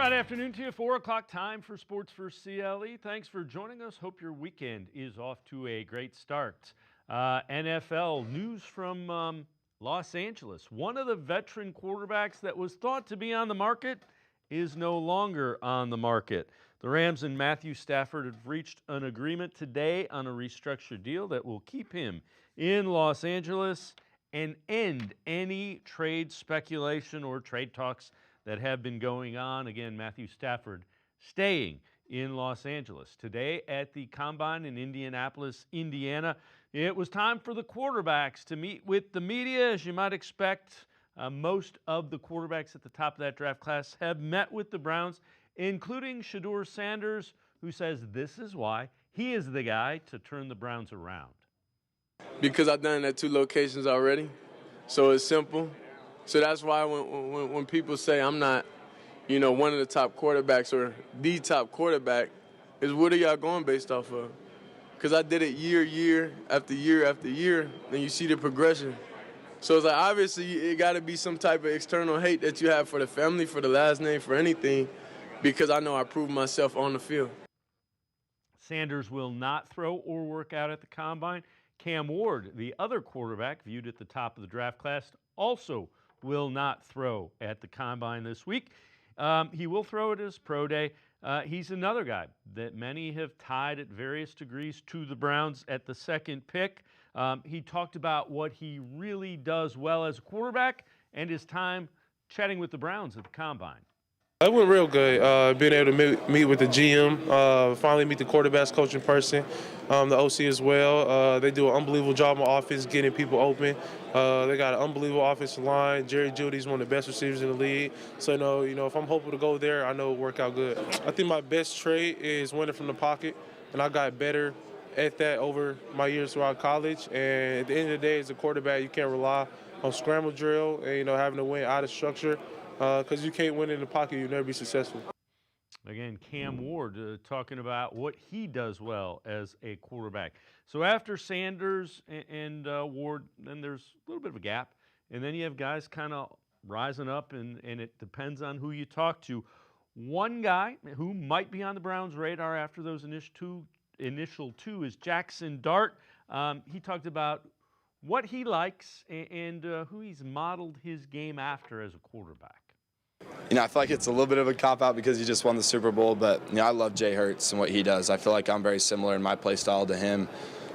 Friday afternoon to you, 4 o'clock time for Sports4CLE. Thanks for joining us. Hope your weekend is off to a great start. NFL news from Los Angeles. One of the veteran quarterbacks that was thought to be on the market is no longer on the market. The Rams and Matthew Stafford have reached an agreement today on a restructured deal that will keep him in Los Angeles and end any trade speculation or trade talks that have been going on. Again, Matthew Stafford staying in Los Angeles. Today at the Combine in Indianapolis, Indiana, it was time for the quarterbacks to meet with the media. As you might expect, most of the quarterbacks at the top of that draft class have met with the Browns, including Shedeur Sanders, who says this is why he is the guy to turn the Browns around. Because I've done it at 2 locations already, so it's simple. So that's why when people say I'm not, one of the top quarterbacks or the top quarterback, is what are y'all going based off of? Because I did it year after year after year, and you see the progression. So it's like, obviously, it got to be some type of external hate that you have for the family, for the last name, for anything, because I know I proved myself on the field. Sanders will not throw or work out at the Combine. Cam Ward, the other quarterback viewed at the top of the draft class, also will not throw at the Combine this week. He will throw at his pro day. He's another guy that many have tied at various degrees to the Browns at the second pick. He talked about what he really does well as a quarterback and his time chatting with the Browns at the Combine. It went real good. Being able to meet with the GM, finally meet the quarterbacks coach in person, the OC as well. They do an unbelievable job on offense, getting people open. They got an unbelievable offensive line. Jerry Jeudy's one of the best receivers in the league. So, if I'm hoping to go there, I know it'll work out good. I think my best trait is winning from the pocket, and I got better at that over my years throughout college. And at the end of the day, as a quarterback, you can't rely on scramble drill and, having to win out of structure. Because you can't win in the pocket, you'll never be successful. Again, Cam Ward talking about what he does well as a quarterback. So after Sanders and Ward, then there's a little bit of a gap. And then you have guys kind of rising up, and it depends on who you talk to. One guy who might be on the Browns' radar after those initial two is Jackson Dart. He talked about what he likes and who he's modeled his game after as a quarterback. I feel like it's a little bit of a cop-out because he just won the Super Bowl, but, I love Jay Hurts and what he does. I feel like I'm very similar in my play style to him.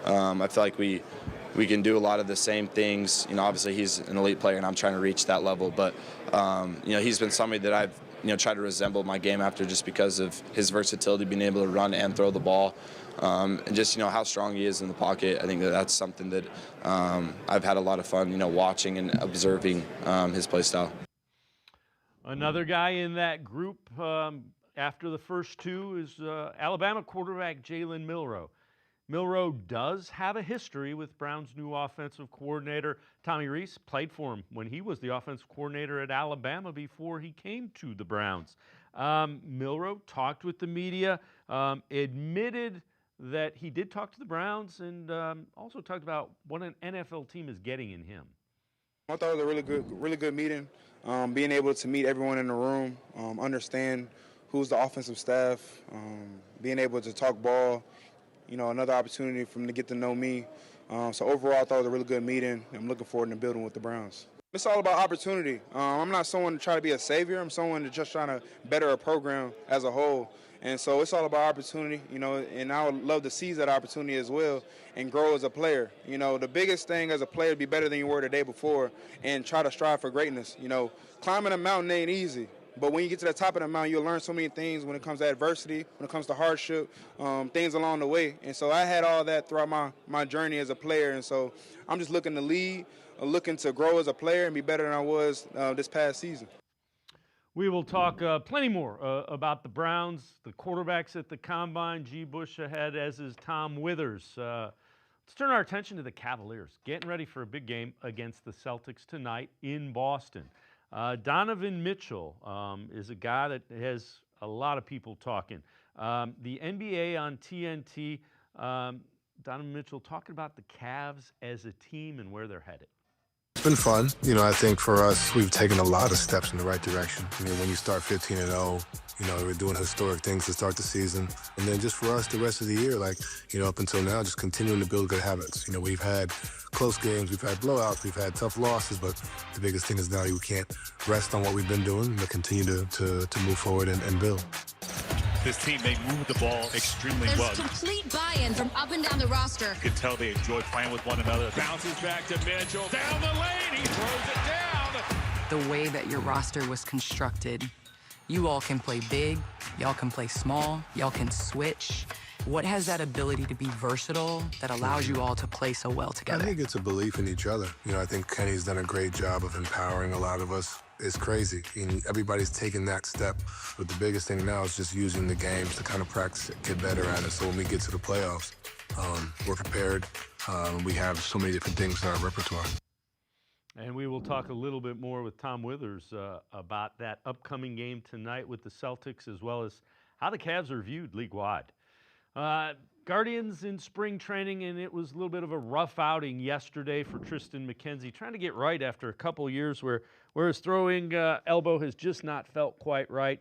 I feel like we can do a lot of the same things. Obviously he's an elite player and I'm trying to reach that level, but, he's been somebody that I've, tried to resemble my game after just because of his versatility, being able to run and throw the ball. And just, how strong he is in the pocket. I think that's something that I've had a lot of fun, watching and observing his play style. Another guy in that group after the first two is Alabama quarterback Jalen Milroe. Milroe does have a history with Brown's new offensive coordinator. Tommy Rees played for him when he was the offensive coordinator at Alabama before he came to the Browns. Milroe talked with the media, admitted that he did talk to the Browns, and also talked about what an NFL team is getting in him. I thought it was a really good meeting. Being able to meet everyone in the room, understand who's the offensive staff, being able to talk ball, another opportunity for them to get to know me. So overall, I thought it was a really good meeting. I'm looking forward to building with the Browns. It's all about opportunity. I'm not someone to try to be a savior. I'm someone to just trying to better a program as a whole. And so it's all about opportunity, and I would love to seize that opportunity as well and grow as a player. The biggest thing as a player is be better than you were the day before and try to strive for greatness. Climbing a mountain ain't easy, but when you get to the top of the mountain, you'll learn so many things when it comes to adversity, when it comes to hardship, things along the way. And so I had all that throughout my journey as a player, and so I'm just looking to lead, looking to grow as a player and be better than I was this past season. We will talk plenty more about the Browns, the quarterbacks at the Combine. G. Bush ahead, as is Tom Withers. Let's turn our attention to the Cavaliers, getting ready for a big game against the Celtics tonight in Boston. Donovan Mitchell is a guy that has a lot of people talking. The NBA on TNT, Donovan Mitchell talking about the Cavs as a team and where they're headed. It's been fun. You know, I think for us, we've taken a lot of steps in the right direction. I mean, when you start 15-0, you know, we're doing historic things to start the season. And then just for us, the rest of the year, like, you know, up until now, just continuing to build good habits. You know, we've had close games, we've had blowouts, we've had tough losses, but the biggest thing is now we can't rest on what we've been doing, but continue to move forward and build. This team, they move the ball extremely well. There's complete buy-in from up and down the roster. You can tell they enjoy playing with one another. Bounces back to Mitchell. Down the lane. He throws it down. The way that your roster was constructed, you all can play big, y'all can play small, y'all can switch. What has that ability to be versatile that allows you all to play so well together? I think it's a belief in each other. You know, I think Kenny's done a great job of empowering a lot of us. It's crazy. And everybody's taking that step. But the biggest thing now is just using the games to kind of practice it, get better at it. So when we get to the playoffs, we're prepared. We have so many different things in our repertoire. And we will talk a little bit more with Tom Withers about that upcoming game tonight with the Celtics, as well as how the Cavs are viewed league-wide. Guardians in spring training, and it was a little bit of a rough outing yesterday for Tristan McKenzie, trying to get right after a couple years where his throwing elbow has just not felt quite right.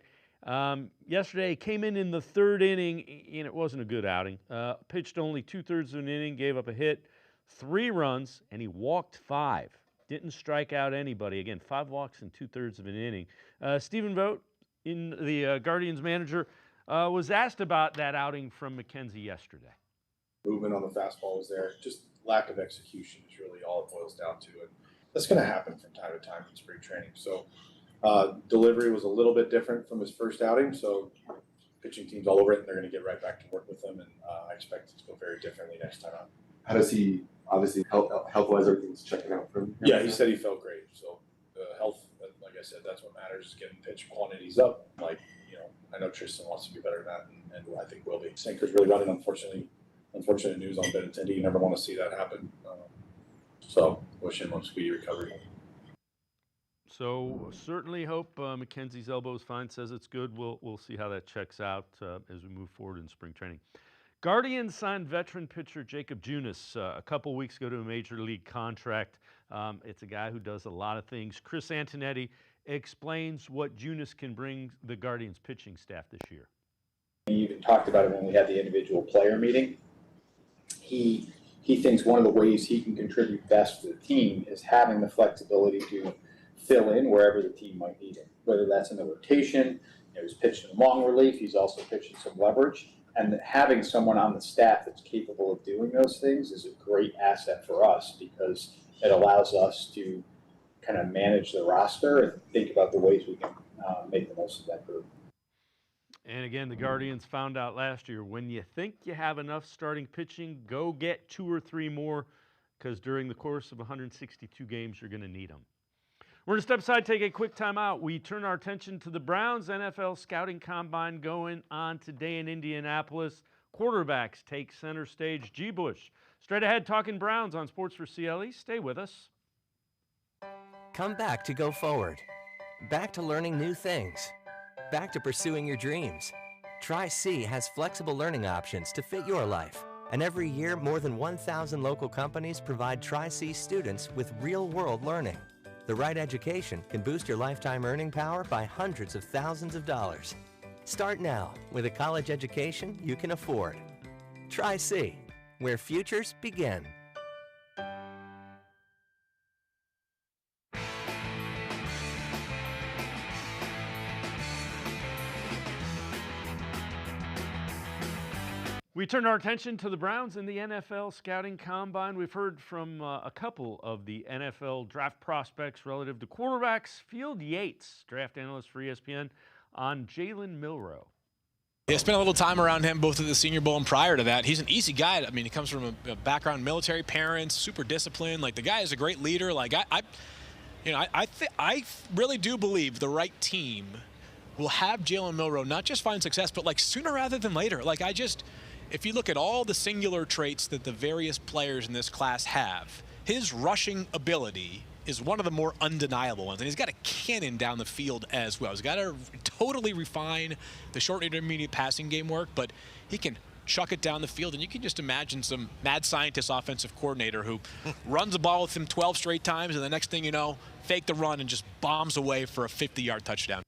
Yesterday, came in the third inning, and it wasn't a good outing. Pitched only 2/3 of an inning, gave up a hit, 3 runs, and he walked 5. Didn't strike out anybody. Again, 5 walks in 2/3 of an inning. Stephen Vogt, in the Guardians manager, was asked about that outing from McKenzie yesterday. Movement on the fastball was there. Just lack of execution is really all it boils down to. And that's going to happen from time to time in spring training. So delivery was a little bit different from his first outing. So pitching team's all over it, and they're going to get right back to work with him. And I expect it to go very differently next time out. How does he, obviously, health-wise, everything's checking out for him? Yeah, he said he felt great. So health, like I said, that's what matters, is getting pitch quantities up. Like, you know, I know Tristan wants to be better than that, and I think will be. Sinker's really running, unfortunate news on Benintendi. You never want to see that happen. So wish him a speedy recovery. So certainly hope McKenzie's elbow is fine, says it's good. We'll see how that checks out as we move forward in spring training. Guardians signed veteran pitcher Jacob Junis a couple weeks ago to a major league contract. It's a guy who does a lot of things. Chris Antonetti explains what Junis can bring the Guardians pitching staff this year. You even talked about it when we had the individual player meeting. He thinks one of the ways he can contribute best to the team is having the flexibility to fill in wherever the team might need him, whether that's in the rotation. You know, he's pitched in long relief. He's also pitching some leverage. And having someone on the staff that's capable of doing those things is a great asset for us, because it allows us to kind of manage the roster and think about the ways we can make the most of that group. And again, the Guardians found out last year, when you think you have enough starting pitching, go get 2 or 3 more, because during the course of 162 games, you're going to need them. We're going to step aside, take a quick timeout. We turn our attention to the Browns NFL Scouting Combine going on today in Indianapolis. Quarterbacks take center stage. G. Bush, straight ahead talking Browns on Sports4CLE. Stay with us. Come back to go forward. Back to learning new things. Back to pursuing your dreams. Tri-C has flexible learning options to fit your life. And every year, more than 1,000 local companies provide Tri-C students with real-world learning. The right education can boost your lifetime earning power by hundreds of thousands of dollars. Start now with a college education you can afford. Tri-C, where futures begin. We turn our attention to the Browns in the NFL Scouting Combine. We've heard from a couple of the NFL draft prospects relative to quarterbacks. Field Yates, draft analyst for ESPN, on Jalen Milroe. Yeah, spent a little time around him both at the Senior Bowl and prior to that. He's an easy guy. I mean, he comes from a background, military parents, super disciplined. Like, the guy is a great leader. Like, I really do believe the right team will have Jalen Milroe not just find success, but like sooner rather than later. Like, if you look at all the singular traits that the various players in this class have, his rushing ability is one of the more undeniable ones. And he's got a cannon down the field as well. He's got to totally refine the short intermediate passing game work, but he can chuck it down the field. And you can just imagine some mad scientist offensive coordinator who runs the ball with him 12 straight times, and the next thing you know, fake the run and just bombs away for a 50-yard touchdown.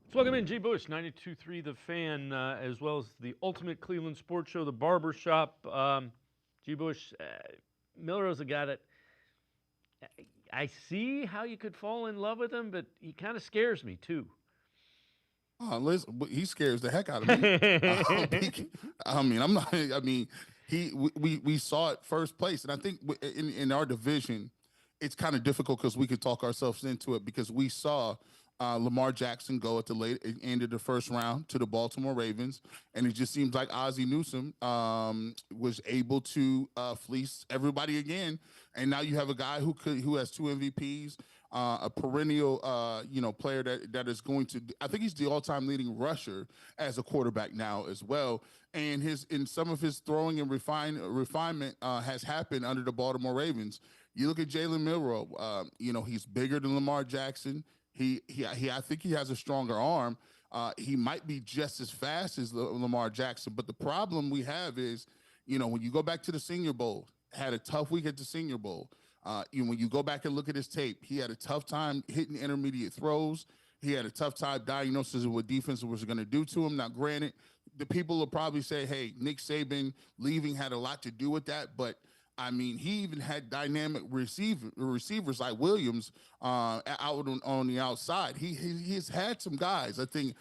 Let's welcome in G. Bush, 92.3 The Fan, as well as the Ultimate Cleveland Sports Show, The Barber Shop. G. Bush, Milrow's a guy that I see how you could fall in love with him, but he kind of scares me too. Oh, listen, he scares the heck out of me. I'm not. I mean, we saw it first place, and I think in our division, it's kind of difficult because we could talk ourselves into it because we saw Lamar Jackson go at the late end of the first round to the Baltimore Ravens, and it just seems like Ozzie Newsome was able to fleece everybody again. And now you have a guy who has 2 MVPs, a perennial player that is going to. I think he's the all-time leading rusher as a quarterback now as well. And some of his throwing and refinement has happened under the Baltimore Ravens. You look at Jalen Milroe. He's bigger than Lamar Jackson. I think he has a stronger arm. He might be just as fast as Lamar Jackson, but the problem we have is, when you go back to the Senior Bowl, had a tough week at the Senior Bowl. When you go back and look at his tape, he had a tough time hitting intermediate throws. He had a tough time diagnosing what defense was going to do to him. Now, granted, the people will probably say, hey, Nick Saban leaving had a lot to do with that, but I mean, he even had dynamic receivers like Williams out on the outside. He's had some guys. I think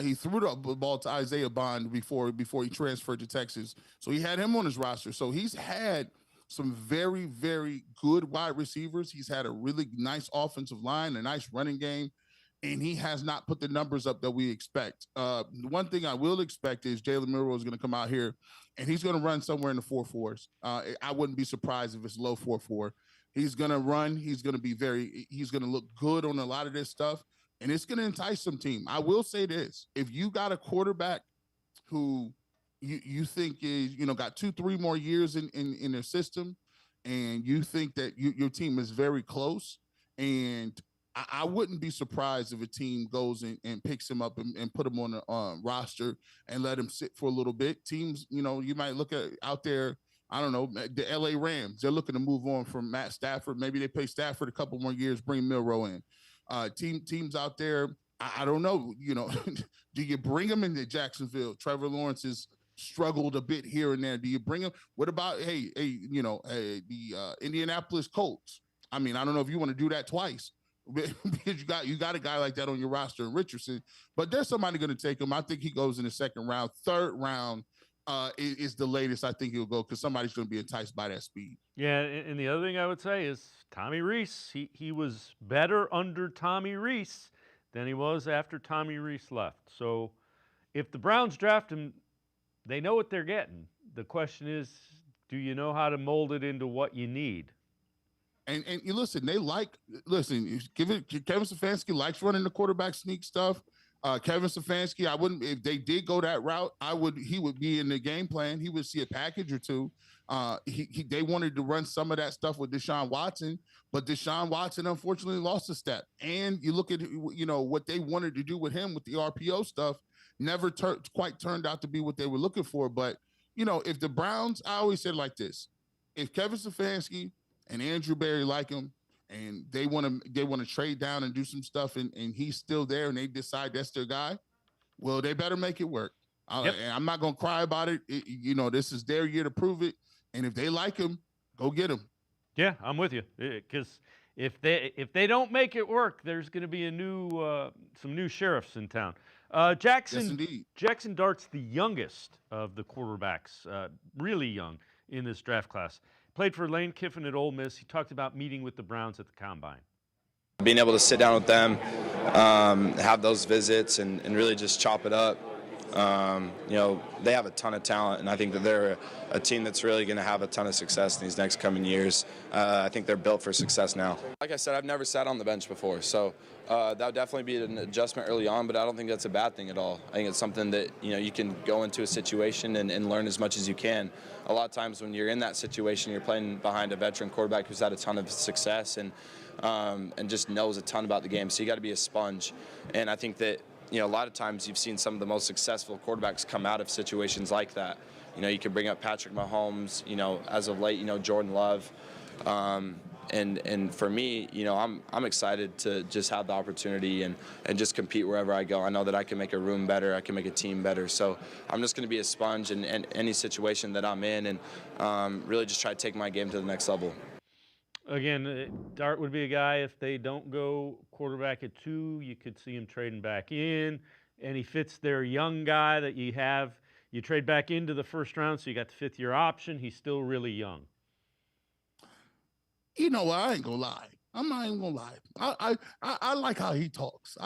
he threw the ball to Isaiah Bond before he transferred to Texas. So he had him on his roster. So he's had some very, very good wide receivers. He's had a really nice offensive line, a nice running game, and he has not put the numbers up that we expect. One thing I will expect is Jalen Milroe is going to come out here, and he's going to run somewhere in the 4.4s. I wouldn't be surprised if it's low 4.4. He's going to run. He's going to look good on a lot of this stuff, and it's going to entice some team. I will say this. If you got a quarterback who you think is, got 2-3 more years in their system, and you think that your team is very close, and I wouldn't be surprised if a team goes and picks him up and put him on the roster and let him sit for a little bit. Teams, you might look at out there, I don't know, the LA Rams. They're looking to move on from Matt Stafford. Maybe they pay Stafford a couple more years, bring Milroe in. Teams out there, I don't know, do you bring him into Jacksonville? Trevor Lawrence has struggled a bit here and there. Do you bring him? What about, the Indianapolis Colts? I mean, I don't know if you want to do that twice. Because you got a guy like that on your roster in Richardson, but there's somebody going to take him. I think he goes in the second round. Third round is the latest I think he'll go because somebody's going to be enticed by that speed. Yeah, and the other thing I would say is Tommy Rees. He was better under Tommy Rees than he was after Tommy Rees left. So if the Browns draft him, they know what they're getting. The question is, do you know how to mold it into what you need? And you listen, Kevin Stefanski likes running the quarterback sneak stuff. Kevin Stefanski, if they did go that route, he would be in the game plan. He would see a package or two. They wanted to run some of that stuff with Deshaun Watson, but Deshaun Watson unfortunately lost a step. And you look at, what they wanted to do with him with the RPO stuff, never quite turned out to be what they were looking for. But, if the Browns, I always said like this, if Kevin Stefanski and Andrew Berry like him, and they want to trade down and do some stuff, and he's still there, and they decide that's their guy, well, they better make it work. And I'm not going to cry about it. This is their year to prove it, and if they like him, go get him. Yeah, I'm with you. Because if they don't make it work, there's going to be some new sheriffs in town. Jackson, yes, indeed. Jackson Dart's the youngest of the quarterbacks, really young in this draft class. Played for Lane Kiffin at Ole Miss. He talked about meeting with the Browns at the Combine. Being able to sit down with them, have those visits, and really just chop it up. They have a ton of talent, and I think that they're a team that's really going to have a ton of success in these next coming years. I think they're built for success now. Like I said, I've never sat on the bench before, so that would definitely be an adjustment early on, but I don't think that's a bad thing at all. I think it's something that, you can go into a situation and learn as much as you can. A lot of times when you're in that situation, you're playing behind a veteran quarterback who's had a ton of success and just knows a ton about the game, so you got to be a sponge. And I think that a lot of times you've seen some of the most successful quarterbacks come out of situations like that. You can bring up Patrick Mahomes, as of late, Jordan Love. And for me, I'm excited to just have the opportunity and just compete wherever I go. I know that I can make a room better, I can make a team better. So I'm just going to be a sponge in any situation that I'm in and really just try to take my game to the next level. Again, Dart would be a guy, if they don't go quarterback at 2, you could see him trading back in, and he fits their young guy that you have. You trade back into the first round, so you got the 5th-year option. He's still really young. You know what? I ain't gonna lie. I'm not even gonna lie. I like how he talks.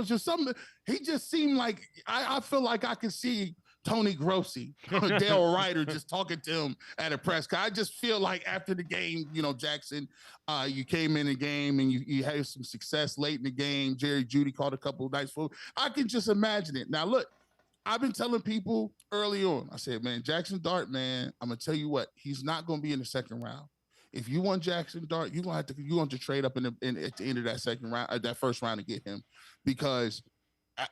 Just something. He just seemed like I feel like I could see Tony Grossi, Dale Ryder just talking to him at a press conference. I just feel like after the game, Jackson, you came in the game and you had some success late in the game. Jerry Jeudy caught a couple of nice foot. I can just imagine it. Now, look, I've been telling people early on, I said, man, Jackson Dart, man, I'm going to tell you what, he's not going to be in the second round. If you want Jackson Dart, you're going to trade up at the end of that second round, that first round to get him, because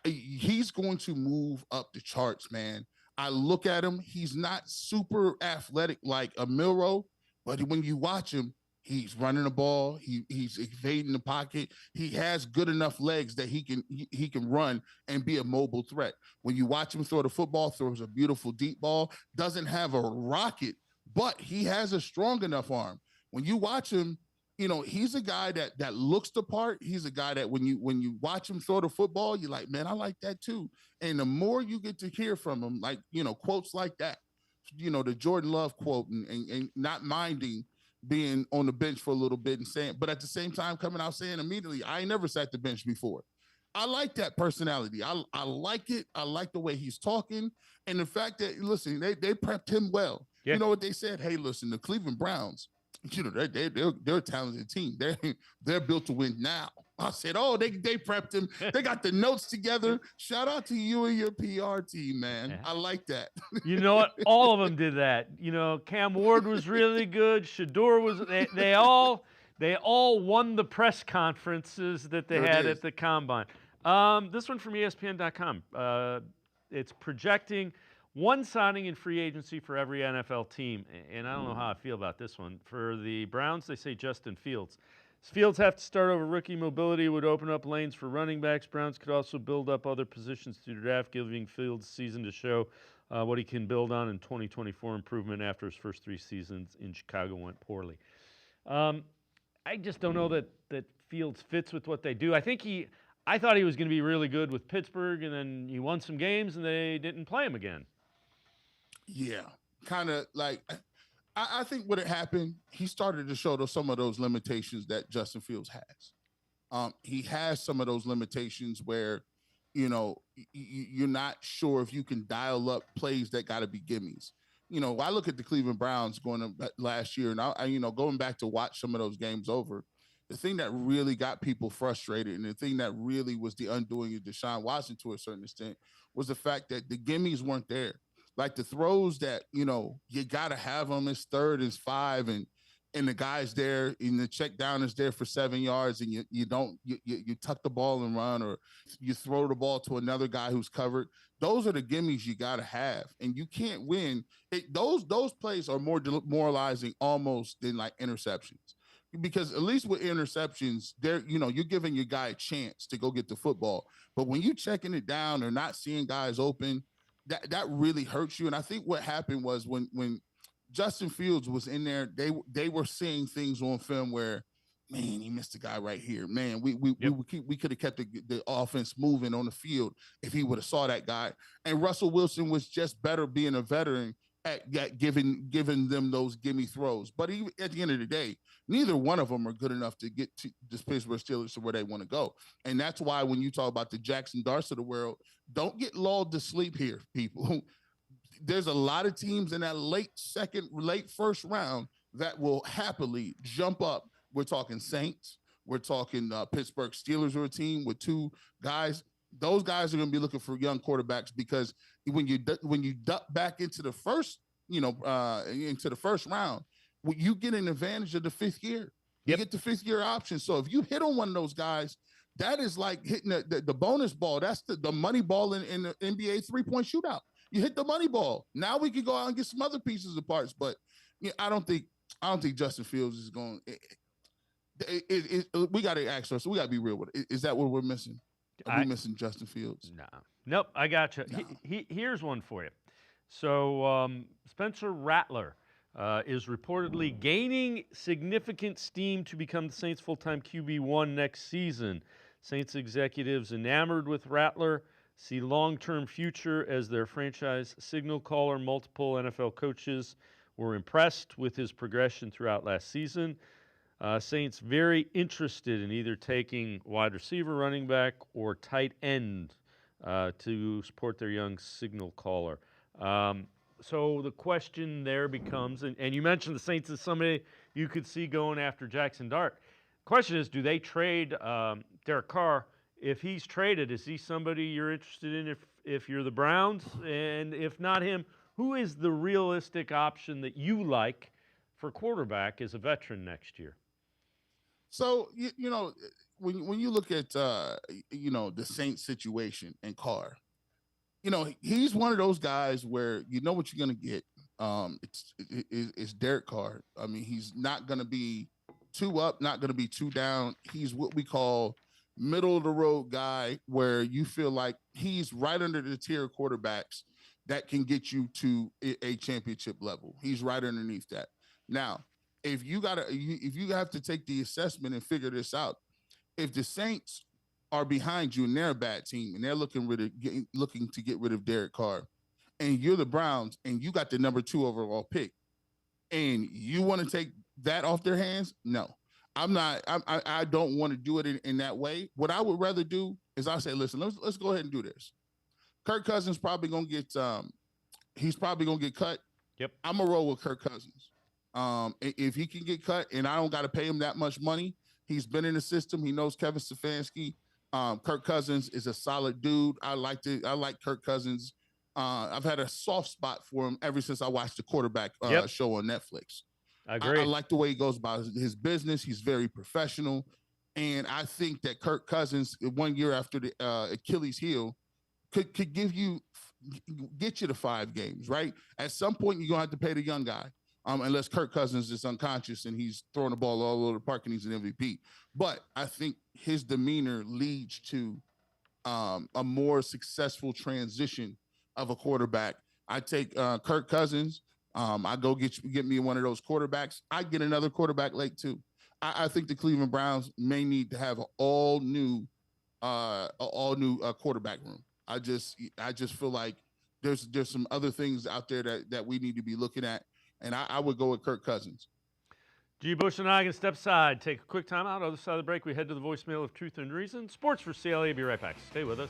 he's going to move up the charts, man. I look at him, he's not super athletic like a Milroe, but when you watch him, he's running the ball, he's evading the pocket. He has good enough legs that he can run and be a mobile threat. When you watch him throw the football, throws a beautiful deep ball, doesn't have a rocket, but he has a strong enough arm. When you watch him, he's a guy that looks the part. He's a guy that when you watch him throw the football, you're like, man, I like that too. And the more you get to hear from him, like, quotes like that, the Jordan Love quote and not minding being on the bench for a little bit and saying, but at the same time coming out saying immediately, I ain't never sat the bench before. I like that personality. I like it. I like the way he's talking. And the fact that, listen, they prepped him well. Yeah. You know what they said? Hey, listen, the Cleveland Browns, they're a talented team. They're built to win now. I said, oh, they prepped him. They got the notes together. Shout out to you and your PR team, man. Yeah. I like that. You know what? All of them did that. Cam Ward was really good. Shador was. They all won the press conferences that they had at the combine. This one from ESPN.com. It's projecting one signing in free agency for every NFL team, and I don't know how I feel about this one. For the Browns, they say Justin Fields. Fields have to start over. Rookie mobility would open up lanes for running backs. Browns could also build up other positions through the draft, giving Fields a season to show what he can build on in 2024 improvement after his first 3 seasons in Chicago went poorly. I just don't know that Fields fits with what they do. I thought he was going to be really good with Pittsburgh, and then he won some games, and they didn't play him again. Yeah, kind of like I think what had happened, he started to show some of those limitations that Justin Fields has. He has some of those limitations where, you're not sure if you can dial up plays that got to be gimmies. I look at the Cleveland Browns going last year, and I going back to watch some of those games over. The thing that really got people frustrated, and the thing that really was the undoing of Deshaun Watson to a certain extent, was the fact that the gimmies weren't there. Like the throws that, you got to have them. It's 3rd and 5, and the guy's there, and the check down is there for 7 yards, and you tuck the ball and run, or you throw the ball to another guy who's covered. Those are the gimmies you got to have, and you can't win. Those plays are more demoralizing almost than like interceptions, because at least with interceptions, you're giving your guy a chance to go get the football. But when you checking it down or not seeing guys open, that really hurts you. And I think what happened was when Justin Fields was in there, they were seeing things on film where, man, he missed a guy right here. Man, we could have kept the offense moving on the field if he would have saw that guy. And Russell Wilson was just better being a veteran at giving them those gimme throws. But at the end of the day, neither one of them are good enough to get to the Pittsburgh Steelers to where they want to go. And that's why when you talk about the Jackson Darts of the world, don't get lulled to sleep here, people. There's a lot of teams in that late first round that will happily jump up. We're talking Saints. We're talking Pittsburgh Steelers are a team with 2 guys. Those guys are going to be looking for young quarterbacks, because when you duck back into the first, into the first round, you get an advantage of the 5th year. You get the 5th year option. So if you hit on one of those guys, That is like hitting the bonus ball. That's the money ball in the NBA 3-point shootout. You hit the money ball. Now we can go out and get some other pieces and parts. But I don't think Justin Fields is going. We got to ask ourselves. We got to be real with it. Is that what we're missing? Are we missing Justin Fields? No. Nope. I got you. No. Here's one for you. So Spencer Rattler is reportedly gaining significant steam to become the Saints' full-time QB1 next season. Saints executives enamored with Rattler see long-term future as their franchise signal caller. Multiple NFL coaches were impressed with his progression throughout last season. Saints very interested in either taking wide receiver, running back, or tight end to support their young signal caller. So the question there becomes, and you mentioned the Saints as somebody you could see going after Jackson Dart. Question is, do they trade Derek Carr? If he's traded, is he somebody you're interested in if you're the Browns? And if not him, who is the realistic option that you like for quarterback as a veteran next year? So, when you look at, the Saints situation and Carr, he's one of those guys where you know what you're going to get. It's Derek Carr. I mean, he's not going to be too up, not going to be too down. He's what we call middle of the road guy, where you feel like he's right under the tier of quarterbacks that can get you to a championship level. He's right underneath that. Now, if you have to take the assessment and figure this out, if the Saints are behind you and they're a bad team and they're looking to get rid of Derek Carr, and you're the Browns and you got the number 2 overall pick, and you want to take that off their hands, no. I don't want to do it in that way. What I would rather do is I say, listen, let's go ahead and do this. Kirk Cousins probably gonna get he's probably gonna get cut. Yep. I'm gonna roll with Kirk Cousins. If he can get cut and I don't got to pay him that much money, he's been in the system. He knows Kevin Stefanski. Kirk Cousins is a solid dude. I like Kirk Cousins. I've had a soft spot for him ever since I watched the quarterback show on Netflix. I agree. I like the way he goes about his business. He's very professional. And I think that Kirk Cousins, 1 year after the Achilles heel, could get you to 5 games, right? At some point, you're going to have to pay the young guy, unless Kirk Cousins is unconscious and he's throwing the ball all over the park and he's an MVP. But I think his demeanor leads to a more successful transition of a quarterback. I take Kirk Cousins. I go get me one of those quarterbacks. I get another quarterback late too. I think the Cleveland Browns may need to have an all new quarterback room. I just feel like there's some other things out there that we need to be looking at, and I would go with Kirk Cousins. G. Bush and I are going to step aside, take a quick time out. Other side of the break, we head to the voicemail of Truth and Reason. Sports4CLE. Be right back. Stay with us.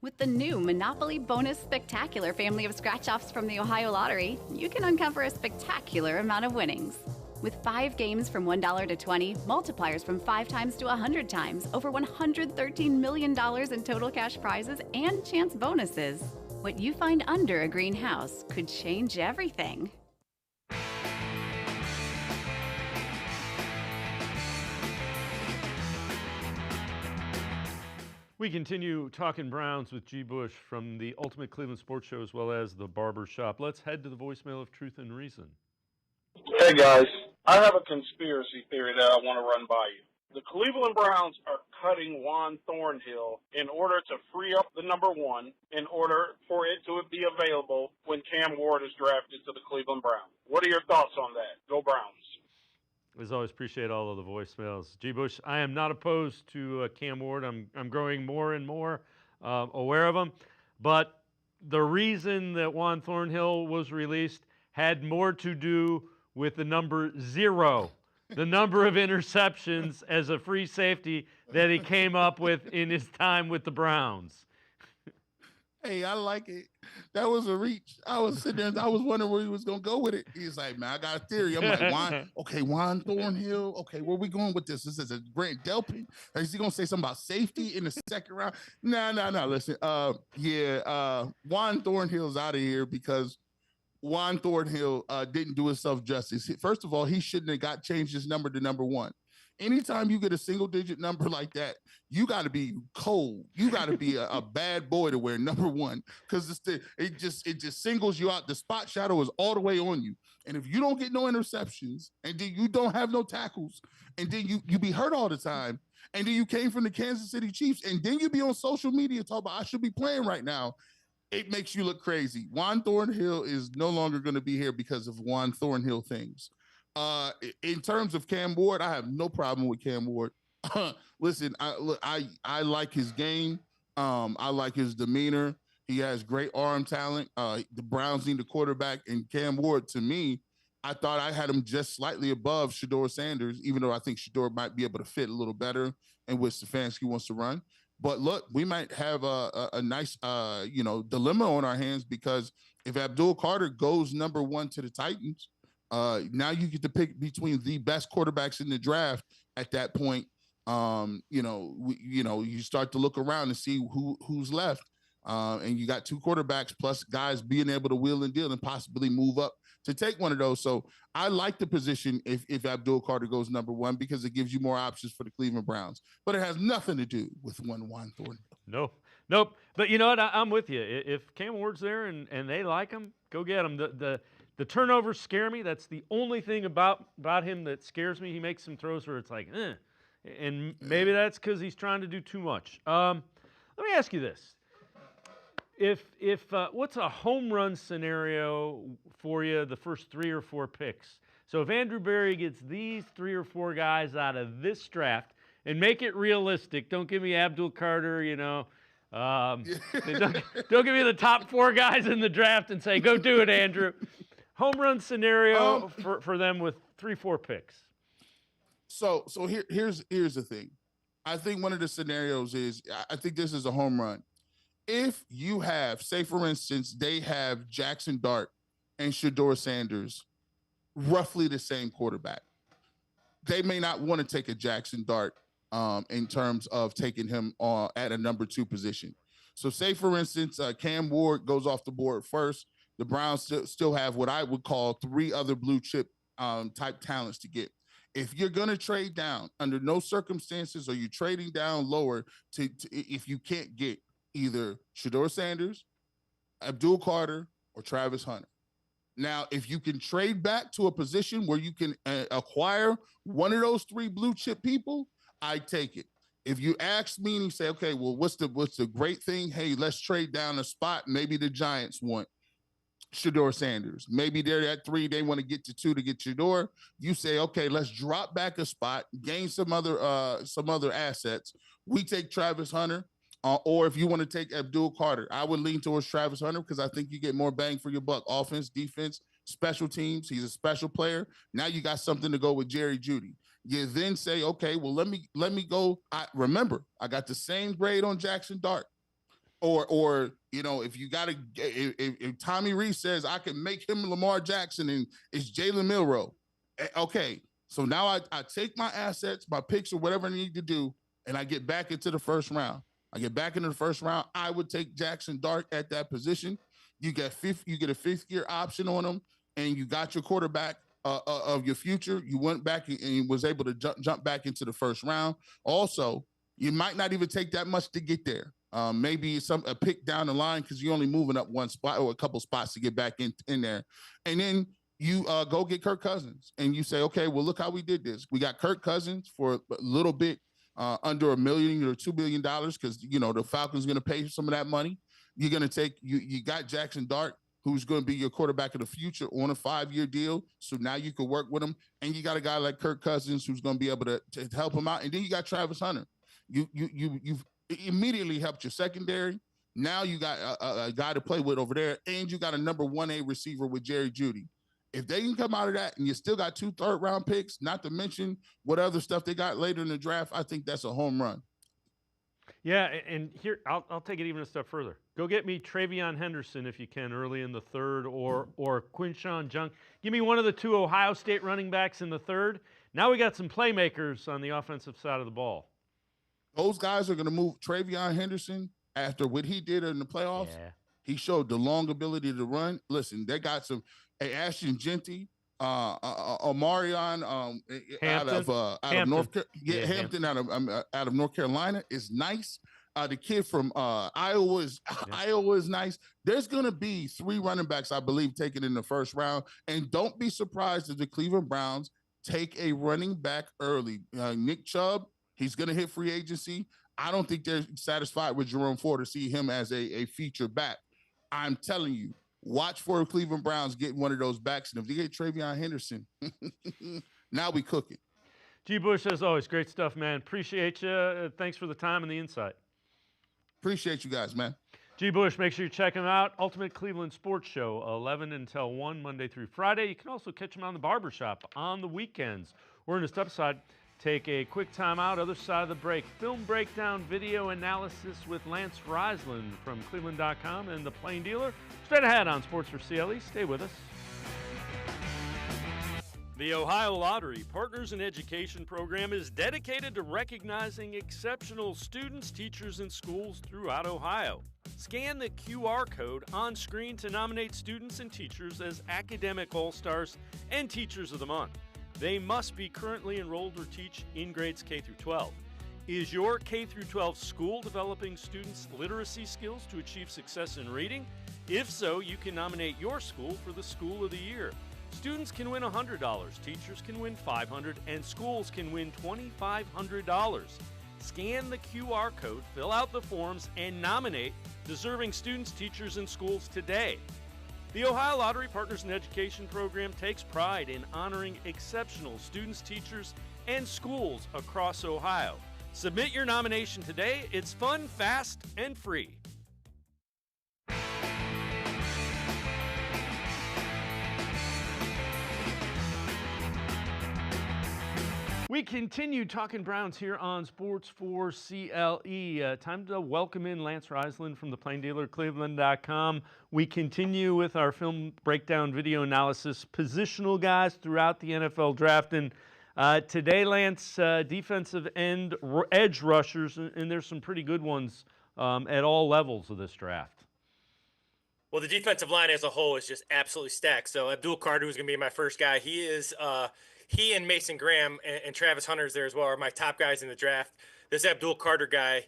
With the new Monopoly Bonus Spectacular family of scratch-offs from the Ohio Lottery, you can uncover a spectacular amount of winnings. With 5 games from $1 to 20, multipliers from 5 times to 100 times, over $113 million in total cash prizes and chance bonuses. What you find under a greenhouse could change everything. We continue talking Browns with G. Bush from the Ultimate Cleveland Sports Show as well as the Barber Shop. Let's head to the voicemail of Truth and Reason. Hey guys, I have a conspiracy theory that I want to run by you. The Cleveland Browns are cutting Juan Thornhill in order to free up the number 1 in order for it to be available when Cam Ward is drafted to the Cleveland Browns. What are your thoughts on that? Go Browns. As always, appreciate all of the voicemails. G. Bush, I am not opposed to Cam Ward. I'm growing more and more aware of him. But the reason that Juan Thornhill was released had more to do with the number 0, the number of interceptions as a free safety that he came up with in his time with the Browns. Hey, I like it. That was a reach. I was sitting there and I was wondering where he was gonna go with it. He's like, man, I got a theory. I'm like, Juan Thornhill. Okay, where are we going with this? This is a Grant Delpit. Is he gonna say something about safety in the second round? No. Listen, Juan Thornhill's out of here because Juan Thornhill didn't do himself justice. First of all, he shouldn't have got changed his number to number 1. Anytime you get a single digit number like that, you got to be cold. You got to be a bad boy to wear number 1 because it just singles you out. The spot shadow is all the way on you. And if you don't get no interceptions and then you don't have no tackles and then you be hurt all the time and then you came from the Kansas City Chiefs and then you be on social media talking about I should be playing right now, it makes you look crazy. Juan Thornhill is no longer going to be here because of Juan Thornhill things. In terms of Cam Ward, I have no problem with Cam Ward. Listen, I like his game. I like his demeanor. He has great arm talent. The Browns need a quarterback, and Cam Ward, to me, I thought I had him just slightly above Shedeur Sanders, even though I think Shedeur might be able to fit a little better in what Stefanski wants to run. But look, we might have a nice, dilemma on our hands because if Abdul Carter goes number 1 to the Titans, now you get to pick between the best quarterbacks in the draft. At that point, you start to look around and see who's left, and you got 2 quarterbacks plus guys being able to wheel and deal and possibly move up to take one of those. So I like the position if Abdul Carter goes number 1 because it gives you more options for the Cleveland Browns. But it has nothing to do with Juan Thornhill. Nope. But you know what? I'm with you. If Cam Ward's there and they like him, go get him. The turnovers scare me. That's the only thing about him that scares me. He makes some throws where it's like, and maybe that's because he's trying to do too much. Let me ask you this. If what's a home run scenario for you the first 3 or 4 picks? So if Andrew Berry gets these 3 or 4 guys out of this draft and make it realistic, don't give me Abdul Carter, don't give me the top 4 guys in the draft and say, go do it, Andrew. Home run scenario for them with 3-4 picks. So here's the thing. I think one of the scenarios is I think this is a home run. If you have, say for instance, they have Jackson Dart and Shedeur Sanders, roughly the same quarterback. They may not want to take a Jackson Dart in terms of taking him at a number 2 position. So say for instance, Cam Ward goes off the board first. The Browns still have what I would call 3 other blue chip type talents to get. If you're going to trade down, under no circumstances are you trading down lower to if you can't get either Shedeur Sanders, Abdul Carter, or Travis Hunter. Now, if you can trade back to a position where you can acquire one of those 3 blue chip people, I take it. If you ask me and you say, okay, well, what's the great thing? Hey, let's trade down a spot. Maybe the Giants want Shedeur Sanders. Maybe they're at 3, they want to get to 2 to get Shedeur. You say, okay, let's drop back a spot, gain some other assets. We take Travis Hunter, or if you want to take Abdul Carter, I would lean towards Travis Hunter because I think you get more bang for your buck. Offense, defense, special teams. He's a special player. Now you got something to go with Jerry Jeudy. You then say, okay, well, let me go. Remember, I got the same grade on Jackson Dart. Or if you got if Tommy Reese says I can make him Lamar Jackson and it's Jalen Milroe, okay. So now I take my assets, my picks, or whatever I need to do, and I get back into the first round. I would take Jackson Dart at that position. You get a 5th year option on him, and you got your quarterback of your future. You went back and was able to jump back into the first round. Also, you might not even take that much to get there. Maybe a pick down the line because you're only moving up 1 spot or a couple spots to get back in there. And then you go get Kirk Cousins and you say, okay, well, look how we did this. We got Kirk Cousins for a little bit under $1 million or $2 billion because, the Falcons going to pay some of that money. You're going to take you got Jackson Dart, who's going to be your quarterback of the future on a 5-year deal. So now you can work with him. And you got a guy like Kirk Cousins who's going to be able to help him out. And then you got Travis Hunter. You've immediately helped your secondary. Now you got a guy to play with over there, and you got a number 1A receiver with Jerry Jeudy. If they can come out of that and you still got 2 third-round picks, not to mention what other stuff they got later in the draft, I think that's a home run. Yeah, and here, I'll take it even a step further. Go get me Travion Henderson if you can early in the third, or Quinshawn Jung. Give me one of the two Ohio State running backs in the third. Now we got some playmakers on the offensive side of the ball. Those guys are going to move. Travion Henderson, after what he did in the playoffs, he showed the long ability to run. Listen, they got some Ashton Genty, Omarion out of Hampton out of North Carolina is nice. The kid from Iowa is nice. There's going to be 3 running backs, I believe, taken in the first round. And don't be surprised if the Cleveland Browns take a running back early. Nick Chubb, he's going to hit free agency. I don't think they're satisfied with Jerome Ford to see him as a feature back. I'm telling you, watch for Cleveland Browns getting one of those backs. And if they get Travion Henderson, now we cooking. G. Bush, as always, great stuff, man. Appreciate you. Thanks for the time and the insight. Appreciate you guys, man. G. Bush, make sure you check him out. Ultimate Cleveland Sports Show, 11 until 1, Monday through Friday. You can also catch him on the barbershop on the weekends. We're in the step side. Take a quick time out. Other side of the break. Film breakdown, video analysis with Lance Reisland from cleveland.com and the Plain Dealer. Straight ahead on Sports4CLE. Stay with us. The Ohio Lottery Partners in Education program is dedicated to recognizing exceptional students, teachers, and schools throughout Ohio. Scan the QR code on screen to nominate students and teachers as Academic All-Stars and Teachers of the Month. They must be currently enrolled or teach in grades K through 12. Is your K through 12 school developing students' literacy skills to achieve success in reading? If so, you can nominate your school for the School of the Year. Students can win $100, teachers can win $500, and schools can win $2,500. Scan the QR code, fill out the forms, and nominate deserving students, teachers, and schools today. The Ohio Lottery Partners in Education program takes pride in honoring exceptional students, teachers, and schools across Ohio. Submit your nomination today. It's fun, fast, and free. We continue talking Browns here on Sports4CLE. Time to welcome in Lance Reisland from the Plain Dealer, cleveland.com. We continue with our film breakdown, video analysis, positional guys throughout the NFL draft. And today, Lance, defensive end, edge rushers, and there's some pretty good ones at all levels of this draft. Well, the defensive line as a whole is just absolutely stacked. So Abdul Carter, who's going to be my first guy, he and Mason Graham and Travis Hunter is there as well, are my top guys in the draft. This Abdul Carter guy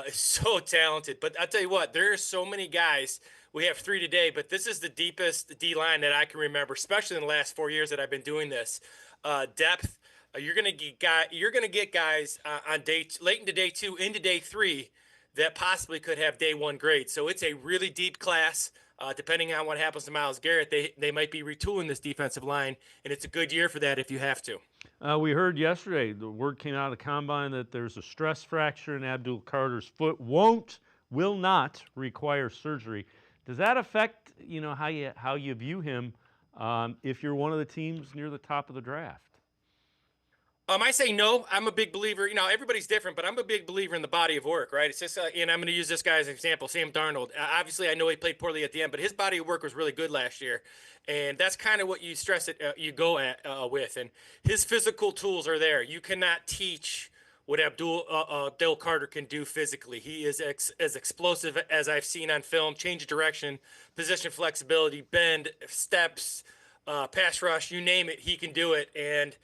is so talented. But I'll tell you what, there are so many guys. We have 3 today, but this is the deepest D-line that I can remember, especially in the last 4 years that I've been doing this. Depth, you're going to get guys on late into day 2, into day 3 that possibly could have day 1 grade. So it's a really deep class. Depending on what happens to Myles Garrett, they might be retooling this defensive line, and it's a good year for that if you have to. We heard yesterday, the word came out of the combine that there's a stress fracture in Abdul Carter's foot. Will not require surgery. Does that affect how you view him if you're one of the teams near the top of the draft? I say no. I'm a big believer. Everybody's different, but I'm a big believer in the body of work, right? It's just, and I'm going to use this guy as an example, Sam Darnold. Obviously, I know he played poorly at the end, but his body of work was really good last year, and that's kind of what you stress it. You go at with, and his physical tools are there. You cannot teach what Abdul Carter can do physically. He is as explosive as I've seen on film. Change of direction, position flexibility, bend, steps, pass rush, you name it, he can do it, and.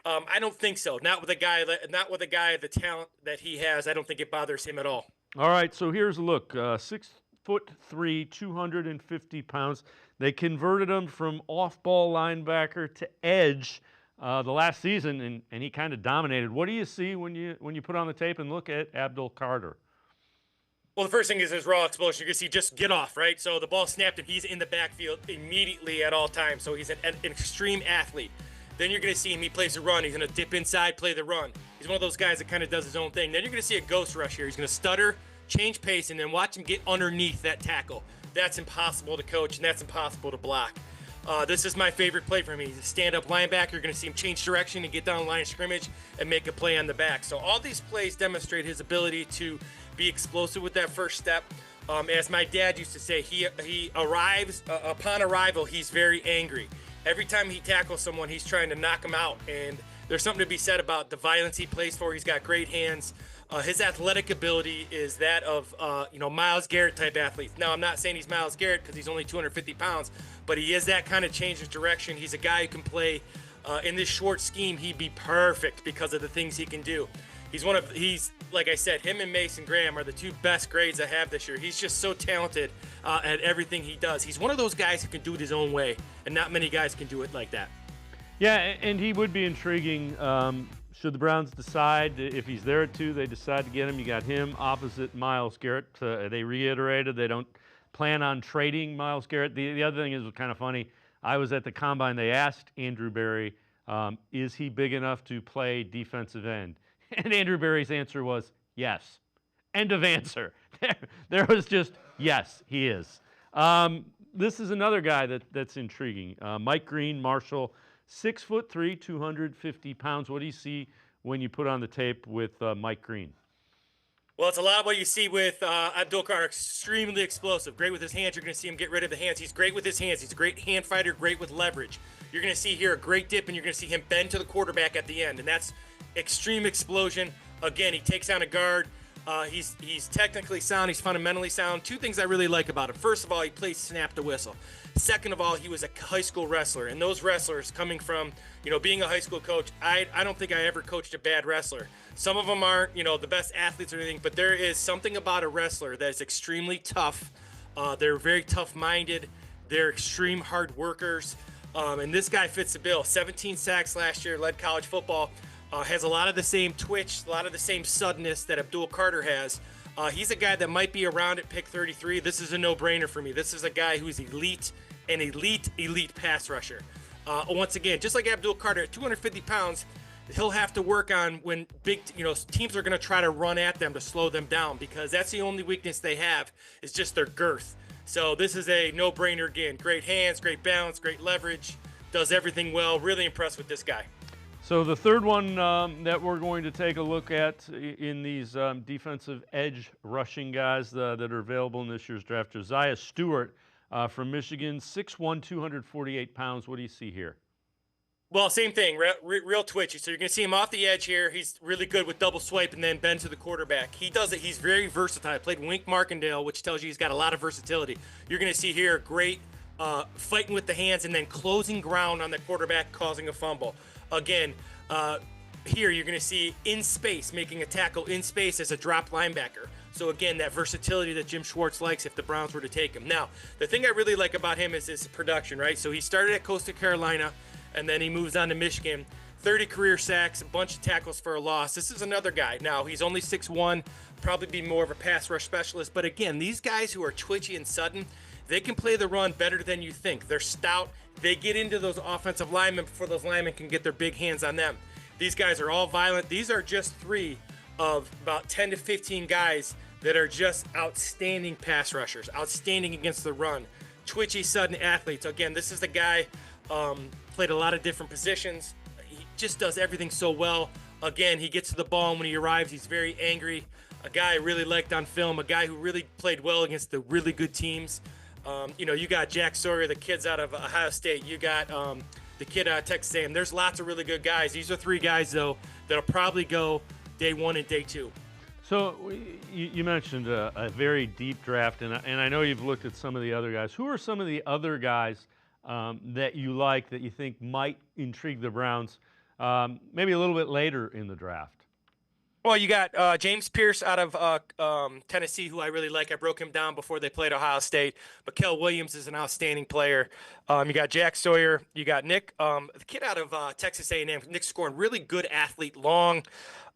I don't think so. Not with a guy, the talent that he has. I don't think it bothers him at all. All right, so here's a look. 6'3", 250 pounds. They converted him from off-ball linebacker to edge the last season, and he kind of dominated. What do you see when you put on the tape and look at Abdul Carter? Well, the first thing is his raw explosion. You can see just get off, right? So the ball snapped, and he's in the backfield immediately at all times. So he's an extreme athlete. Then you're going to see him. He plays the run. He's going to dip inside, play the run. He's one of those guys that kind of does his own thing. Then you're going to see a ghost rush here. He's going to stutter, change pace, and then watch him get underneath that tackle. That's impossible to coach, and that's impossible to block. This is my favorite play for him. He's a stand-up linebacker. You're going to see him change direction and get down the line of scrimmage and make a play on the back. So all these plays demonstrate his ability to be explosive with that first step. As my dad used to say, he arrives, upon arrival, he's very angry. Every time he tackles someone, he's trying to knock him out. And there's something to be said about the violence he plays for. He's got great hands. His athletic ability is that of, Myles Garrett type athlete. Now, I'm not saying he's Myles Garrett because he's only 250 pounds, but he is that kind of change of direction. He's a guy who can play in this short scheme. He'd be perfect because of the things he can do. He's like I said, him and Mason Graham are the two best grades I have this year. He's just so talented at everything he does. He's one of those guys who can do it his own way, and not many guys can do it like that. Yeah, and he would be intriguing. Should the Browns decide, if he's there at 2, they decide to get him, you got him opposite Myles Garrett. They reiterated they don't plan on trading Myles Garrett. The other thing is kind of funny. I was at the Combine. They asked Andrew Berry, is he big enough to play defensive end? And Andrew Berry's answer was yes. End of answer. There was just, yes, he is. This is another guy that's intriguing. Mike Green, Marshall, 6'3", 250 pounds. What do you see when you put on the tape with Mike Green? Well, it's a lot of what you see with Abdul Carter. Extremely explosive. Great with his hands. You're going to see him get rid of the hands. He's great with his hands. He's a great hand fighter, great with leverage. You're going to see here a great dip, and you're going to see him bend to the quarterback at the end, and that's extreme explosion. Again, he takes on a guard. He's technically sound. He's fundamentally sound. Two things I really like about him. First of all, he plays snap to whistle. Second of all, he was a high school wrestler. And those wrestlers coming from, being a high school coach, I don't think I ever coached a bad wrestler. Some of them aren't, the best athletes or anything, but there is something about a wrestler that is extremely tough. They're very tough-minded. They're extreme hard workers. And this guy fits the bill. 17 sacks last year, led college football. Has a lot of the same twitch, a lot of the same suddenness that Abdul Carter has. He's a guy that might be around at pick 33. This is a no-brainer for me. This is a guy who's elite, an elite pass rusher. Once again, just like Abdul Carter, at 250 pounds, he'll have to work on when teams are going to try to run at them to slow them down, because that's the only weakness they have is just their girth. So this is a no-brainer again. Great hands, great balance, great leverage, does everything well. Really impressed with this guy. So the third one that we're going to take a look at in these defensive edge rushing guys that are available in this year's draft, Josiah Stewart from Michigan, 6'1", 248 pounds. What do you see here? Well, same thing, real twitchy. So you're going to see him off the edge here. He's really good with double swipe and then bend to the quarterback. He does it. He's very versatile. Played Wink Markendale, which tells you he's got a lot of versatility. You're going to see here great fighting with the hands and then closing ground on the quarterback, causing a fumble. Again, here you're going to see in space, making a tackle in space as a drop linebacker. So again, that versatility that Jim Schwartz likes if the Browns were to take him. Now, the thing I really like about him is his production, right? So he started at Coastal Carolina, and then he moves on to Michigan. 30 career sacks, a bunch of tackles for a loss. This is another guy. Now, he's only 6'1", probably be more of a pass rush specialist. But again, these guys who are twitchy and sudden, they can play the run better than you think. They're stout. They get into those offensive linemen before those linemen can get their big hands on them. These guys are all violent. These are just 3 of about 10 to 15 guys that are just outstanding pass rushers, outstanding against the run, twitchy, sudden athletes. Again, this is the guy, played a lot of different positions. He just does everything so well. Again, he gets to the ball, and when he arrives, he's very angry. A guy I really liked on film, a guy who really played well against the really good teams. You got Jack Sawyer, the kids out of Ohio State. You got the kid out of Texas A&M. There's lots of really good guys. These are 3 guys, though, that'll probably go day 1 and day 2. So you mentioned a very deep draft, and I know you've looked at some of the other guys. Who are some of the other guys that you like that you think might intrigue the Browns maybe a little bit later in the draft? Well, you got James Pierce out of Tennessee, who I really like. I broke him down before they played Ohio State. But Kel Williams is an outstanding player. You got Jack Sawyer. You got Nick, the kid out of Texas A&M. Nick Scoring, really good athlete, long.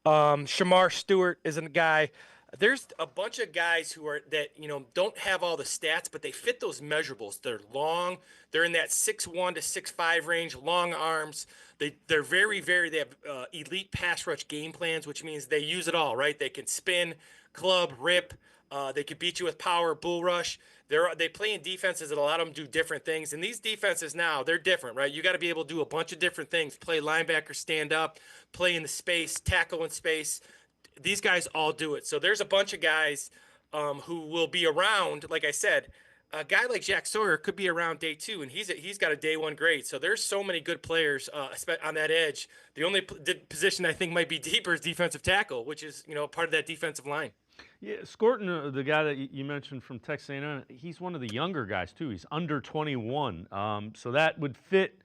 Shamar Stewart is a guy. There's a bunch of guys who are that don't have all the stats, but they fit those measurables. They're long. They're in that 6'1" to 6'5" range. Long arms. They're very, very. They have elite pass rush game plans, which means they use it all. Right? They can spin, club, rip. They can beat you with power, bull rush. They play in defenses that a lot of them do different things. And these defenses now, they're different, right? You got to be able to do a bunch of different things. Play linebacker, stand up, play in the space, tackle in space. these guys all do it. So there's a bunch of guys who will be around. Like I said, a guy like Jack Sawyer could be around day 2, and he's got a day 1 grade. So there's so many good players on that edge. The only position I think might be deeper is defensive tackle, which is part of that defensive line. Yeah, Scorton, the guy that you mentioned from Texas A&M, he's one of the younger guys too. He's under 21, so that would fit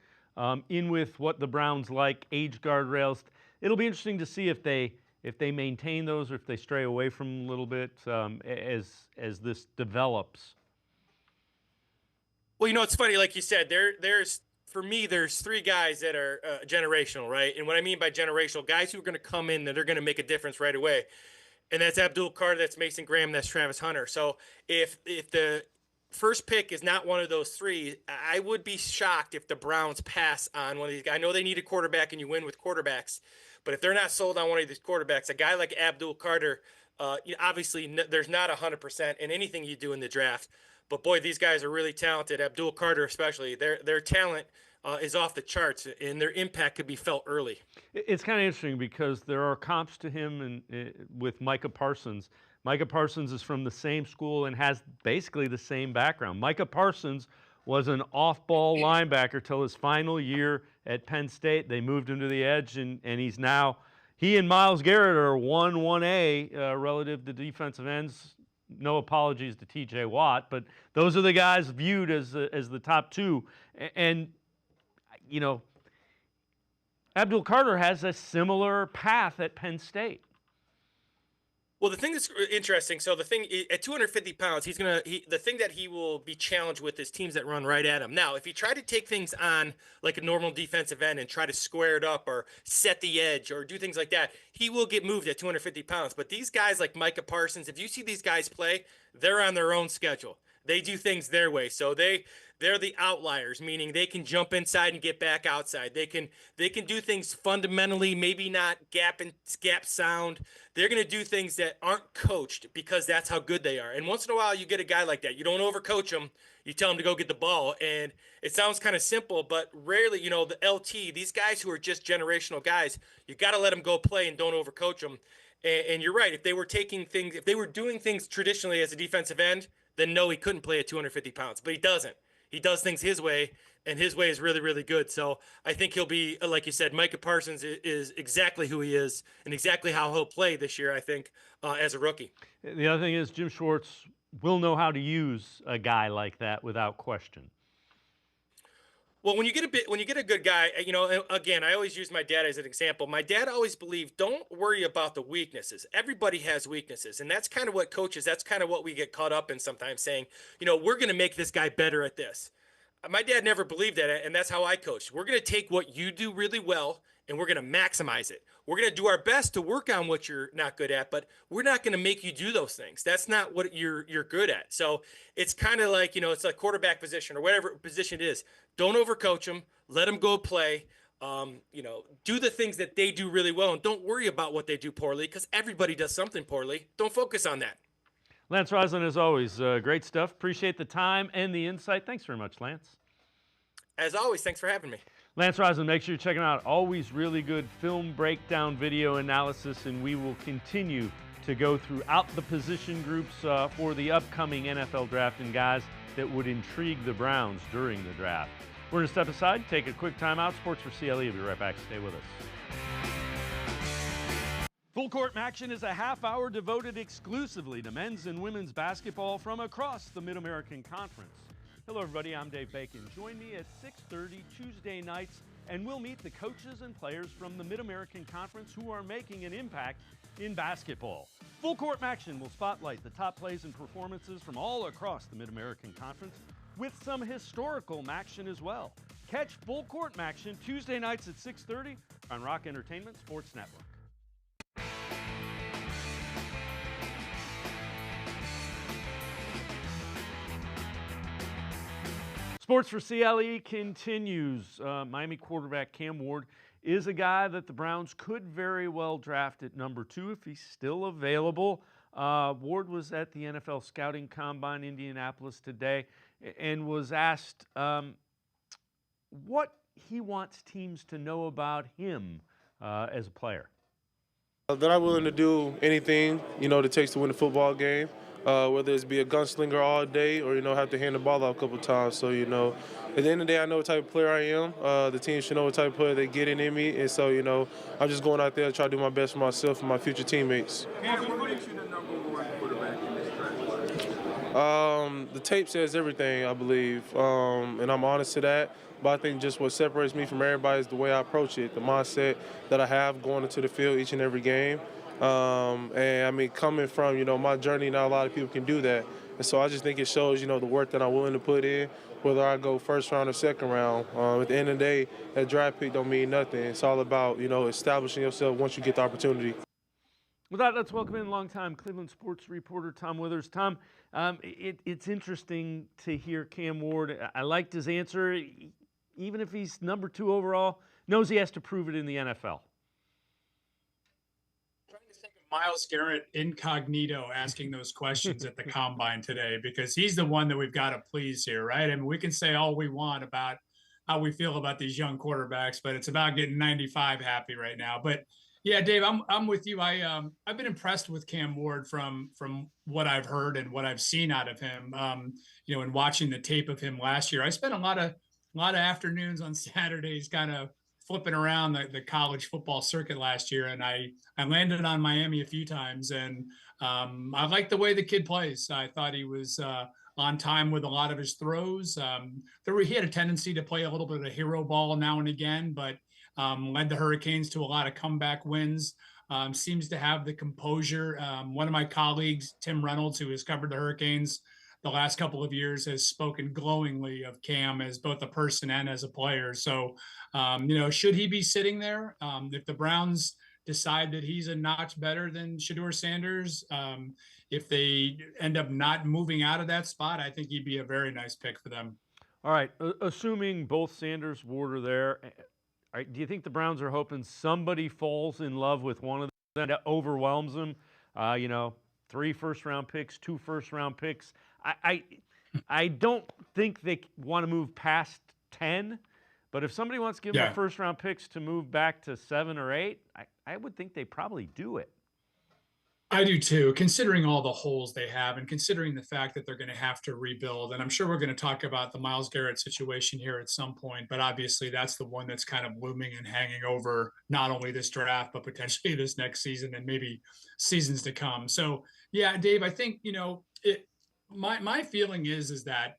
in with what the Browns like, age guardrails. It'll be interesting to see if they maintain those or if they stray away from them a little bit as this develops. Well, it's funny, like you said, there's 3 guys that are generational, right? And what I mean by generational, guys who are going to come in that are going to make a difference right away. And that's Abdul Carter, that's Mason Graham, that's Travis Hunter. So if the first pick is not one of those 3, I would be shocked if the Browns pass on one of these guys. I know they need a quarterback, and you win with quarterbacks. But if they're not sold on one of these quarterbacks, a guy like Abdul Carter, obviously there's not 100% in anything you do in the draft. But boy, these guys are really talented. Abdul Carter especially, their talent is off the charts, and their impact could be felt early. It's kind of interesting because there are comps to him with Micah Parsons. Micah Parsons is from the same school and has basically the same background. Micah Parsons was an off-ball linebacker till his final year at Penn State. They moved him to the edge, and he and Myles Garrett are 1A relative to defensive ends. No apologies to T.J. Watt, but those are the guys viewed as the top 2. And Abdul Carter has a similar path at Penn State. Well, the thing that's interesting, so the thing at 250 pounds, the thing that he will be challenged with is teams that run right at him. Now, if he tried to take things on like a normal defensive end and try to square it up or set the edge or do things like that, he will get moved at 250 pounds. But these guys like Micah Parsons, if you see these guys play, they're on their own schedule. They do things their way. So they're the outliers, meaning they can jump inside and get back outside. They can do things fundamentally, maybe not gap sound. They're going to do things that aren't coached because that's how good they are. And once in a while, you get a guy like that. You don't overcoach him. You tell him to go get the ball. And it sounds kind of simple, but rarely, the LT, these guys who are just generational guys, you got to let them go play and don't overcoach them. And you're right. If they were doing things traditionally as a defensive end, then no, he couldn't play at 250 pounds. But he doesn't. He does things his way, and his way is really, really good. So I think he'll be, like you said, Micah Parsons is exactly who he is and exactly how he'll play this year, I think, as a rookie. The other thing is Jim Schwartz will know how to use a guy like that without question. Well, when you get a good guy, again, I always use my dad as an example. My dad always believed, don't worry about the weaknesses. Everybody has weaknesses, and that's kind of what coaches, that's kind of what we get caught up in sometimes, saying, we're going to make this guy better at this. My dad never believed that, and that's how I coached. We're going to take what you do really well, and we're going to maximize it. We're going to do our best to work on what you're not good at, but we're not going to make you do those things. That's not what you're good at. So it's kind of like, it's a quarterback position or whatever position it is. Don't overcoach them. Let them go play. Do the things that they do really well, and don't worry about what they do poorly because everybody does something poorly. Don't focus on that. Lance Reisland, as always, great stuff. Appreciate the time and the insight. Thanks very much, Lance. As always, thanks for having me. Lance Reisland, make sure you check him out. Always really good film breakdown, video analysis, and we will continue to go throughout the position groups for the upcoming NFL draft and guys that would intrigue the Browns during the draft. We're going to step aside, take a quick timeout. Sports4CLE will be right back. Stay with us. Full Court Action is a half-hour devoted exclusively to men's and women's basketball from across the Mid-American Conference. Hello, everybody. I'm Dave Bacon. Join me at 6:30 Tuesday nights, and we'll meet the coaches and players from the Mid-American Conference who are making an impact in basketball. Full Court Action will spotlight the top plays and performances from all across the Mid-American Conference with some historical action as well. Catch Full Court Action Tuesday nights at 6:30 on Rock Entertainment Sports Network. Sports4CLE continues. Miami quarterback Cam Ward is a guy that the Browns could very well draft at number 2 if he's still available. Ward was at the NFL Scouting Combine in Indianapolis today and was asked what he wants teams to know about him as a player. That I'm willing to do anything, that takes to win a football game, whether it's be a gunslinger all day or, have to hand the ball out a couple times. So, at the end of the day, I know what type of player I am. The team should know what type of player they're getting in me. And so, I'm just going out there to try to do my best for myself and my future teammates. What makes you the number one quarterback in this draft? The tape says everything, I believe, and I'm honest to that. But I think just what separates me from everybody is the way I approach it, the mindset that I have going into the field each and every game. Coming from, my journey, not a lot of people can do that. And so I just think it shows, the work that I'm willing to put in, whether I go first round or second round. At the end of the day, that draft pick don't mean nothing. It's all about, establishing yourself once you get the opportunity. With that, let's welcome in longtime Cleveland sports reporter Tom Withers. Tom, it's interesting to hear Cam Ward. I liked his answer. Even if he's number 2 overall, knows he has to prove it in the NFL. Myles Garrett incognito asking those questions at the combine today, because he's the one that we've got to please here, right? I mean, we can say all we want about how we feel about these young quarterbacks, but it's about getting 95 happy right now. But yeah, Dave, I'm with you. I've been impressed with Cam Ward from what I've heard and what I've seen out of him. And watching the tape of him last year, I spent a lot of afternoons on Saturdays kind of flipping around the college football circuit last year, and I landed on Miami a few times, and I like the way the kid plays. I thought he was on time with a lot of his throws. He had a tendency to play a little bit of hero ball now and again, but led the Hurricanes to a lot of comeback wins. Seems to have the composure. One of my colleagues, Tim Reynolds, who has covered the Hurricanes the last couple of years, has spoken glowingly of Cam as both a person and as a player. So, should he be sitting there? If the Browns decide that he's a notch better than Shedeur Sanders, if they end up not moving out of that spot, I think he'd be a very nice pick for them. All right. Assuming both Sanders, Ward are there, do you think the Browns are hoping somebody falls in love with one of them that overwhelms them? 3 first-round picks, 2 first-round picks. I don't think they want to move past 10, but if somebody wants to give them first-round picks to move back to 7 or 8, I would think they probably do it. I do too, considering all the holes they have and considering the fact that they're going to have to rebuild. And I'm sure we're going to talk about the Myles Garrett situation here at some point, but obviously that's the one that's kind of looming and hanging over not only this draft, but potentially this next season and maybe seasons to come. So yeah, Dave, I think, my feeling is that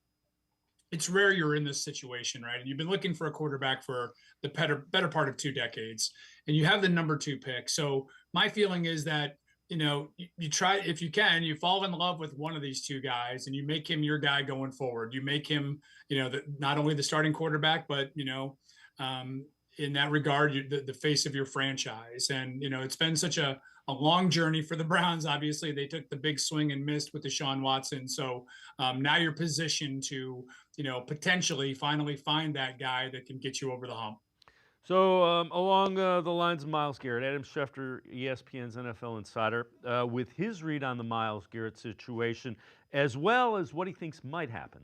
it's rare you're in this situation, right? And you've been looking for a quarterback for the better part of 2 decades, and you have the number 2 pick. So my feeling is that, you try, if you can, you fall in love with one of these 2 guys and you make him your guy going forward. You make him, not only the starting quarterback, but, in that regard, the face of your franchise. And, it's been such a long journey for the Browns. Obviously, they took the big swing and missed with Deshaun Watson. So now you're positioned to, potentially finally find that guy that can get you over the hump. So along the lines of Myles Garrett, Adam Schefter, ESPN's NFL insider, with his read on the Myles Garrett situation, as well as what he thinks might happen.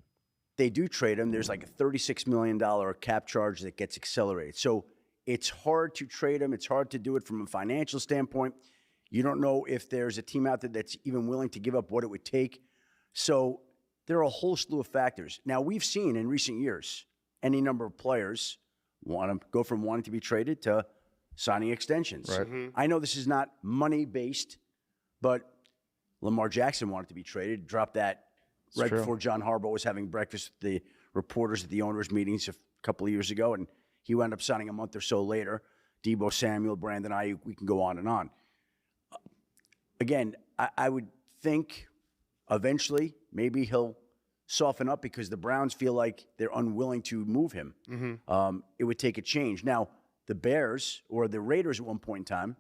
They do trade him. There's like a $36 million cap charge that gets accelerated. So it's hard to trade him. It's hard to do it from a financial standpoint. You don't know if there's a team out there that's even willing to give up what it would take. So there are a whole slew of factors. Now, we've seen in recent years any number of players want to go from wanting to be traded to signing extensions. Right. Mm-hmm. I know this is not money-based, but Lamar Jackson wanted to be traded, dropped that before John Harbaugh was having breakfast with the reporters at the owners' meetings a couple of years ago, and he wound up signing a month or so later. Deebo Samuel, Brandon Ayuk, we can go on and on. Again, I would think eventually maybe he'll soften up because the Browns feel like they're unwilling to move him. Mm-hmm. It would take a change. Now, the Bears or the Raiders at one point in time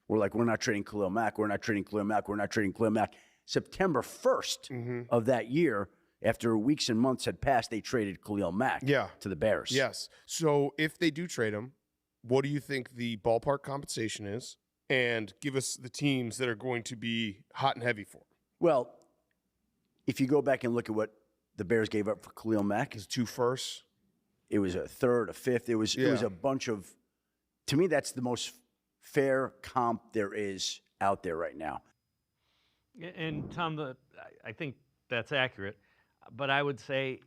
were like, we're not trading Khalil Mack. We're not trading Khalil Mack. We're not trading Khalil Mack. September 1st of that year, after weeks and months had passed, they traded Khalil Mack to the Bears. Yes. So if they do trade him, what do you think the ballpark compensation is? And give us the teams that are going to be hot and heavy for him. Well, if you go back and look at what the Bears gave up for Khalil Mack. It's 2 firsts. It was a third, a fifth. It was a bunch of, to me, that's the most fair comp there is out there right now. And Tom, I think that's accurate, but I would say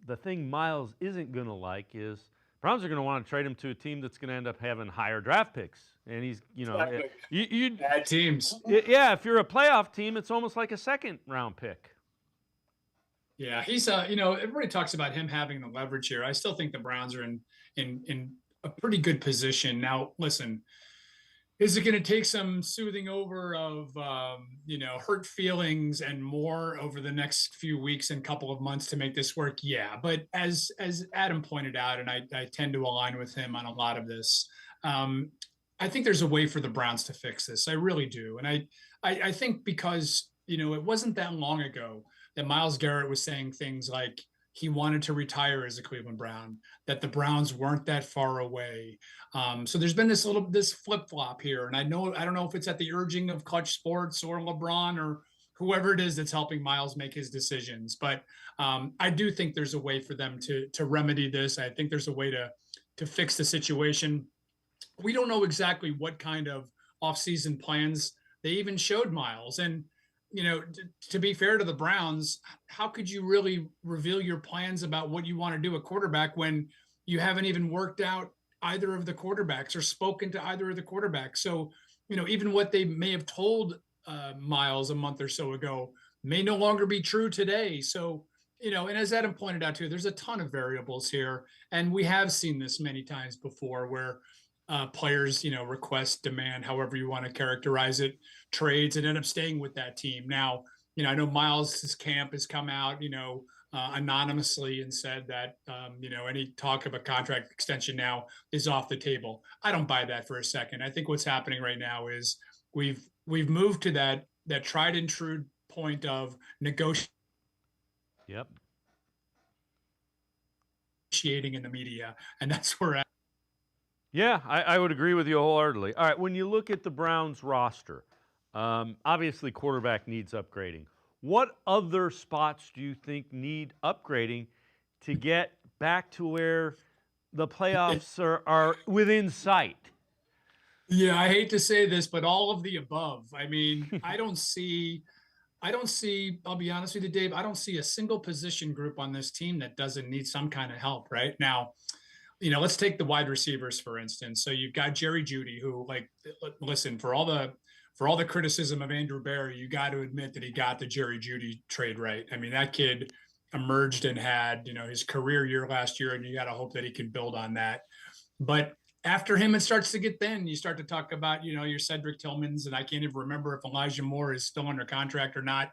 the thing Miles isn't going to like is Browns are going to want to trade him to a team that's going to end up having higher draft picks, and he's, you bad teams. Yeah, if you're a playoff team, it's almost like a second-round pick. Yeah, he's everybody talks about him having the leverage here. I still think the Browns are in a pretty good position. Now, listen, is it going to take some soothing over of hurt feelings and more over the next few weeks and couple of months to make this work? Yeah, but as Adam pointed out, and I tend to align with him on a lot of this, I think there's a way for the Browns to fix this. I really do, and I think because it wasn't that long ago that Myles Garrett was saying things like he wanted to retire as a Cleveland Brown, that the Browns weren't that far away. So there's been this flip-flop here. And I don't know if it's at the urging of Clutch Sports or LeBron or whoever it is that's helping Myles make his decisions. But I do think there's a way for them to remedy this. I think there's a way to fix the situation. We don't know exactly what kind of off-season plans they even showed Myles. And to be fair to the Browns, how could you really reveal your plans about what you want to do at quarterback when you haven't even worked out either of the quarterbacks or spoken to either of the quarterbacks? So, even what they may have told Myles a month or so ago may no longer be true today. So, and as Adam pointed out too, there's a ton of variables here. And we have seen this many times before where players, request, demand, however you want to characterize it, trades and end up staying with that team. Now, I know Myles' camp has come out, anonymously and said that, any talk of a contract extension now is off the table. I don't buy that for a second. I think what's happening right now is we've moved to that tried and true point of negotiating in the media, and that's where Yeah, I would agree with you wholeheartedly. All right, when you look at the Browns roster, obviously quarterback needs upgrading. What other spots do you think need upgrading to get back to where the playoffs are within sight? Yeah, I hate to say this, but all of the above. I mean, I don't see, I'll be honest with you, Dave, I don't see a single position group on this team that doesn't need some kind of help right now. Let's take the wide receivers, for instance. So you've got Jerry Jeudy, who, listen, for all the criticism of Andrew Berry, you got to admit that he got the Jerry Jeudy trade right. I mean, that kid emerged and had, his career year last year, and you got to hope that he can build on that. But after him, it starts to get thin. You start to talk about, your Cedric Tillmans, and I can't even remember if Elijah Moore is still under contract or not,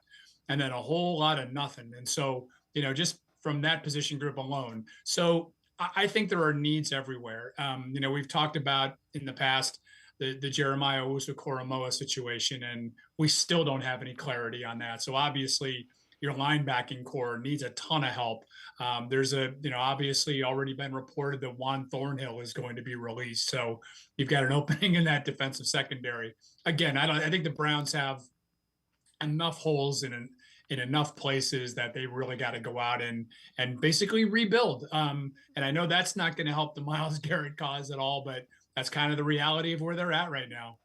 and then a whole lot of nothing. And so, just from that position group alone. So I think there are needs everywhere. We've talked about in the past the Jeremiah Owusu-Koramoah situation, and we still don't have any clarity on that. So obviously your linebacking core needs a ton of help. There's obviously already been reported that Juan Thornhill is going to be released. So you've got an opening in that defensive secondary. Again, I think the Browns have enough holes in enough places that they really got to go out and basically rebuild. And I know that's not going to help the Myles Garrett cause at all, but that's kind of the reality of where they're at right now.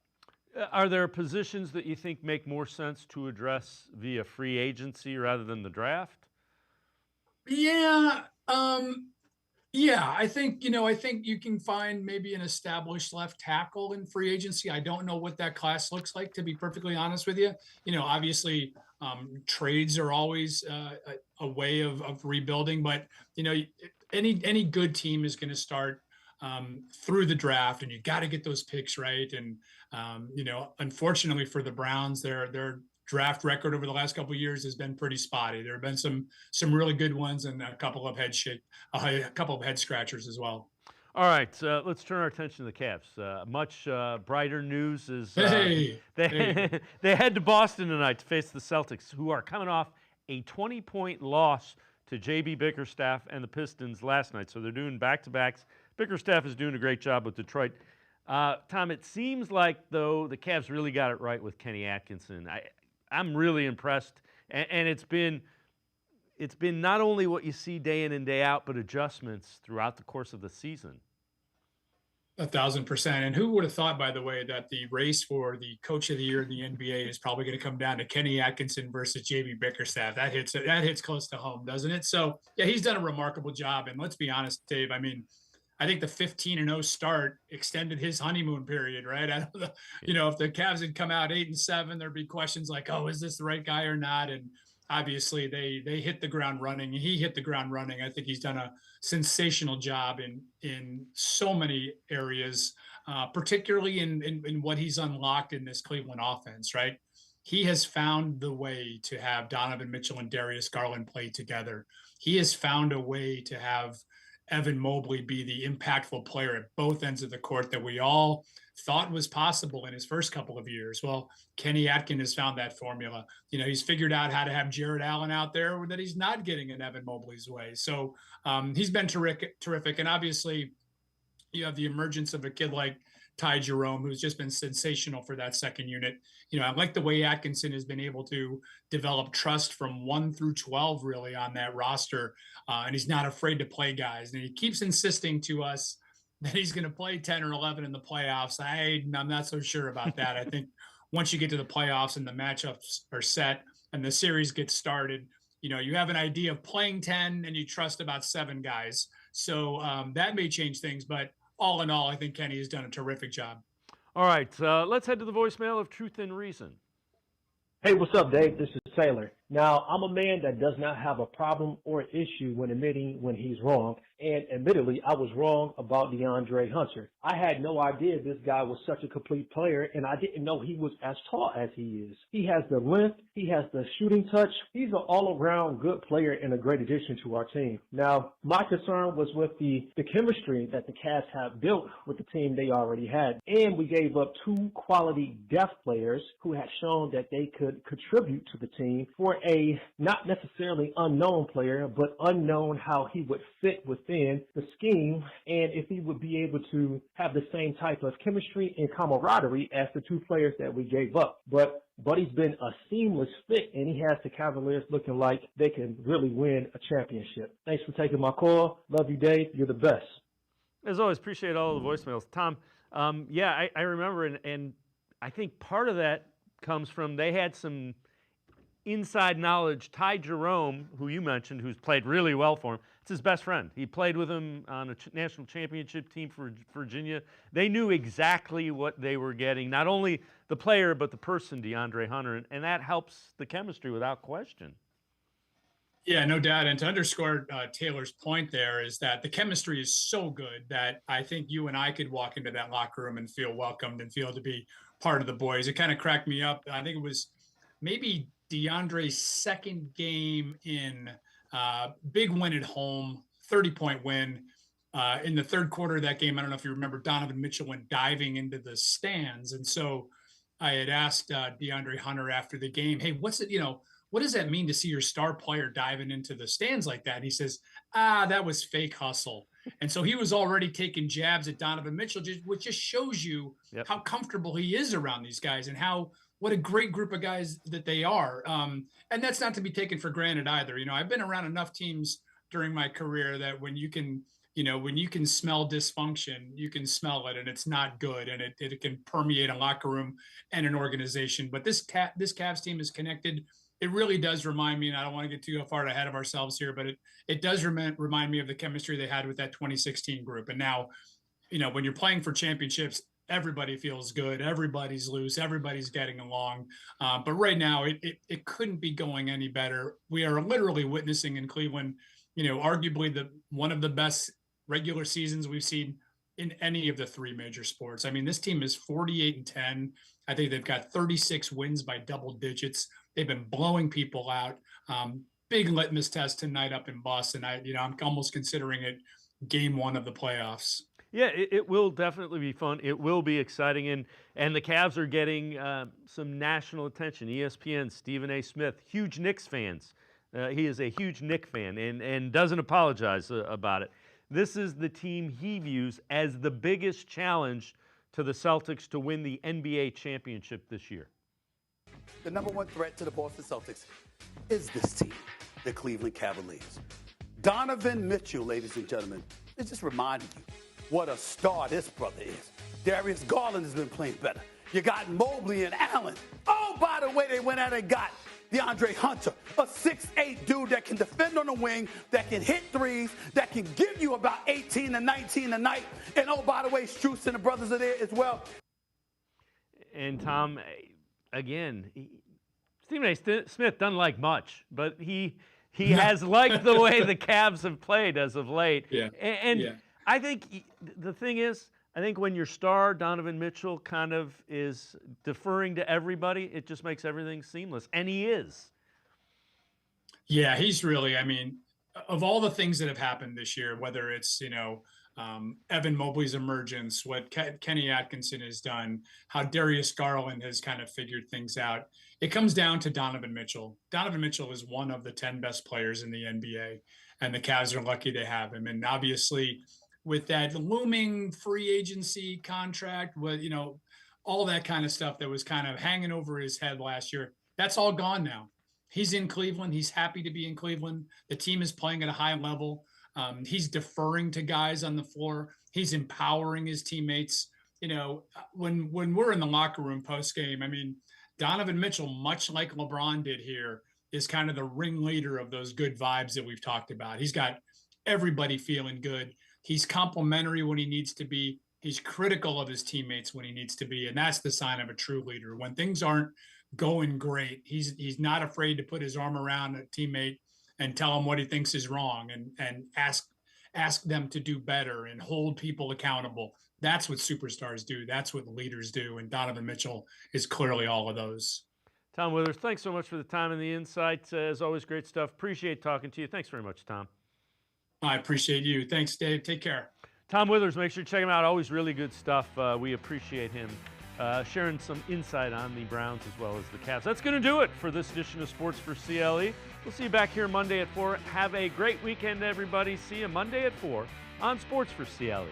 Are there positions that you think make more sense to address via free agency rather than the draft? Yeah. I think you can find maybe an established left tackle in free agency. I don't know what that class looks like, to be perfectly honest with you. Obviously trades are always a way of rebuilding, but any good team is going to start through the draft, and you got to get those picks right. And unfortunately for the Browns, their draft record over the last couple of years has been pretty spotty. There have been some really good ones and a couple of head scratchers as well. All right, let's turn our attention to the Cavs. Much brighter news is they head to Boston tonight to face the Celtics, who are coming off a 20-point loss to J.B. Bickerstaff and the Pistons last night. So they're doing back-to-backs. Bickerstaff is doing a great job with Detroit. Tom, it seems like, though, the Cavs really got it right with Kenny Atkinson. I'm really impressed, and it's been not only what you see day in and day out, but adjustments throughout the course of the season. 1,000%. And who would have thought, by the way, that the race for the coach of the year in the NBA is probably going to come down to Kenny Atkinson versus JB Bickerstaff? That hits close to home, doesn't it? So yeah, he's done a remarkable job. And let's be honest, Dave, I mean, I think the 15-0 start extended his honeymoon period, right? I don't know, if the Cavs had come out 8-7, there'd be questions like, oh, is this the right guy or not? And obviously they hit the ground running. He hit the ground running. I think he's done a sensational job in so many areas, particularly in what he's unlocked in this Cleveland offense, right? He has found the way to have Donovan Mitchell and Darius Garland play together. He has found a way to have Evan Mobley be the impactful player at both ends of the court that we all thought was possible in his first couple of years. Well, Kenny Atkin has found that formula. He's figured out how to have Jared Allen out there that he's not getting in Evan Mobley's way. So he's been terrific. And obviously you have the emergence of a kid like Ty Jerome, who's just been sensational for that second unit. I like the way Atkinson has been able to develop trust from 1 through 12 really on that roster. And he's not afraid to play guys. And he keeps insisting to us that he's going to play 10 or 11 in the playoffs. I'm not so sure about that. I think once you get to the playoffs and the matchups are set and the series gets started, you have an idea of playing 10 and you trust about 7 guys. So that may change things, but all in all, I think Kenny has done a terrific job. All right, let's head to the voicemail of Truth and Reason. Hey, what's up, Dave? This is Sailor. Now, I'm a man that does not have a problem or issue when admitting when he's wrong. And admittedly, I was wrong about DeAndre Hunter. I had no idea this guy was such a complete player, and I didn't know he was as tall as he is. He has the length. He has the shooting touch. He's an all-around good player and a great addition to our team. Now, my concern was with the chemistry that the Cavs have built with the team they already had. And we gave up 2 quality depth players who had shown that they could contribute to the team for a not necessarily unknown player, but unknown how he would fit within the scheme and if he would be able to have the same type of chemistry and camaraderie as the 2 players that we gave up. But Buddy's been a seamless fit, and he has the Cavaliers looking like they can really win a championship. Thanks for taking my call. Love you, Dave. You're the best. As always, appreciate all the voicemails. Tom, I remember, and I think part of that comes from they had some inside knowledge. Ty Jerome, who you mentioned, who's played really well for him, it's his best friend. He played with him on a national championship team for Virginia. They knew exactly what they were getting, not only the player, but the person, DeAndre Hunter, and that helps the chemistry without question. Yeah, no doubt. And to underscore Taylor's point there is that the chemistry is so good that I think you and I could walk into that locker room and feel welcomed and feel to be part of the boys. It kind of cracked me up. I think it was maybe DeAndre's second game in big win at home, 30-point win. In the third quarter of that game, I don't know if you remember, Donovan Mitchell went diving into the stands. And so I had asked DeAndre Hunter after the game, hey, what does that mean to see your star player diving into the stands like that? And he says, that was fake hustle. And so he was already taking jabs at Donovan Mitchell, which just shows you how comfortable he is around these guys and what a great group of guys that they are. And that's not to be taken for granted either. I've been around enough teams during my career that when you can smell dysfunction, you can smell it and it's not good. And it can permeate a locker room and an organization. But this Cavs team is connected. It really does remind me, and I don't want to get too far ahead of ourselves here, but it does remind me of the chemistry they had with that 2016 group. And now, when you're playing for championships, everybody feels good. Everybody's loose. Everybody's getting along. But right now, it couldn't be going any better. We are literally witnessing in Cleveland, arguably one of the best regular seasons we've seen in any of the 3 major sports. I mean, this team is 48-10. I think they've got 36 wins by double digits. They've been blowing people out. Big litmus test tonight up in Boston. I'm almost considering it game 1 of the playoffs. Yeah, it will definitely be fun. It will be exciting, and the Cavs are getting some national attention. ESPN, Stephen A. Smith, huge Knicks fans. He is a huge Knicks fan and doesn't apologize about it. This is the team he views as the biggest challenge to the Celtics to win the NBA championship this year. The number 1 threat to the Boston Celtics is this team, the Cleveland Cavaliers. Donovan Mitchell, ladies and gentlemen, is just reminding you, what a star this brother is. Darius Garland has been playing better. You got Mobley and Allen. Oh, by the way, they went out and got DeAndre Hunter, a 6'8" dude that can defend on the wing, that can hit threes, that can give you about 18 and 19 a night. And oh, by the way, Strus and the brothers are there as well. And Tom, again, Stephen A. Smith doesn't like much, but he has liked the way the Cavs have played as of late. Yeah. And I think the thing is, I think when your star, Donovan Mitchell, kind of is deferring to everybody, it just makes everything seamless. And he is. Yeah, he's really, I mean, of all the things that have happened this year, whether it's, Evan Mobley's emergence, what Kenny Atkinson has done, how Darius Garland has kind of figured things out, it comes down to Donovan Mitchell. Donovan Mitchell is one of the 10 best players in the NBA, and the Cavs are lucky to have him. And obviously, with that looming free agency contract, with, all that kind of stuff that was kind of hanging over his head last year, that's all gone now. He's in Cleveland. He's happy to be in Cleveland. The team is playing at a high level. He's deferring to guys on the floor. He's empowering his teammates. When we're in the locker room post game, I mean, Donovan Mitchell, much like LeBron did here, is kind of the ringleader of those good vibes that we've talked about. He's got everybody feeling good. He's complimentary when he needs to be. He's critical of his teammates when he needs to be. And that's the sign of a true leader. When things aren't going great, he's not afraid to put his arm around a teammate and tell him what he thinks is wrong and ask them to do better and hold people accountable. That's what superstars do. That's what leaders do. And Donovan Mitchell is clearly all of those. Tom Withers, thanks so much for the time and the insight. As always, great stuff. Appreciate talking to you. Thanks very much, Tom. I appreciate you. Thanks, Dave. Take care. Tom Withers, make sure to check him out. Always really good stuff. We appreciate him sharing some insight on the Browns as well as the Cavs. That's going to do it for this edition of Sports for CLE. We'll see you back here Monday at 4. Have a great weekend, everybody. See you Monday at 4 on Sports for CLE.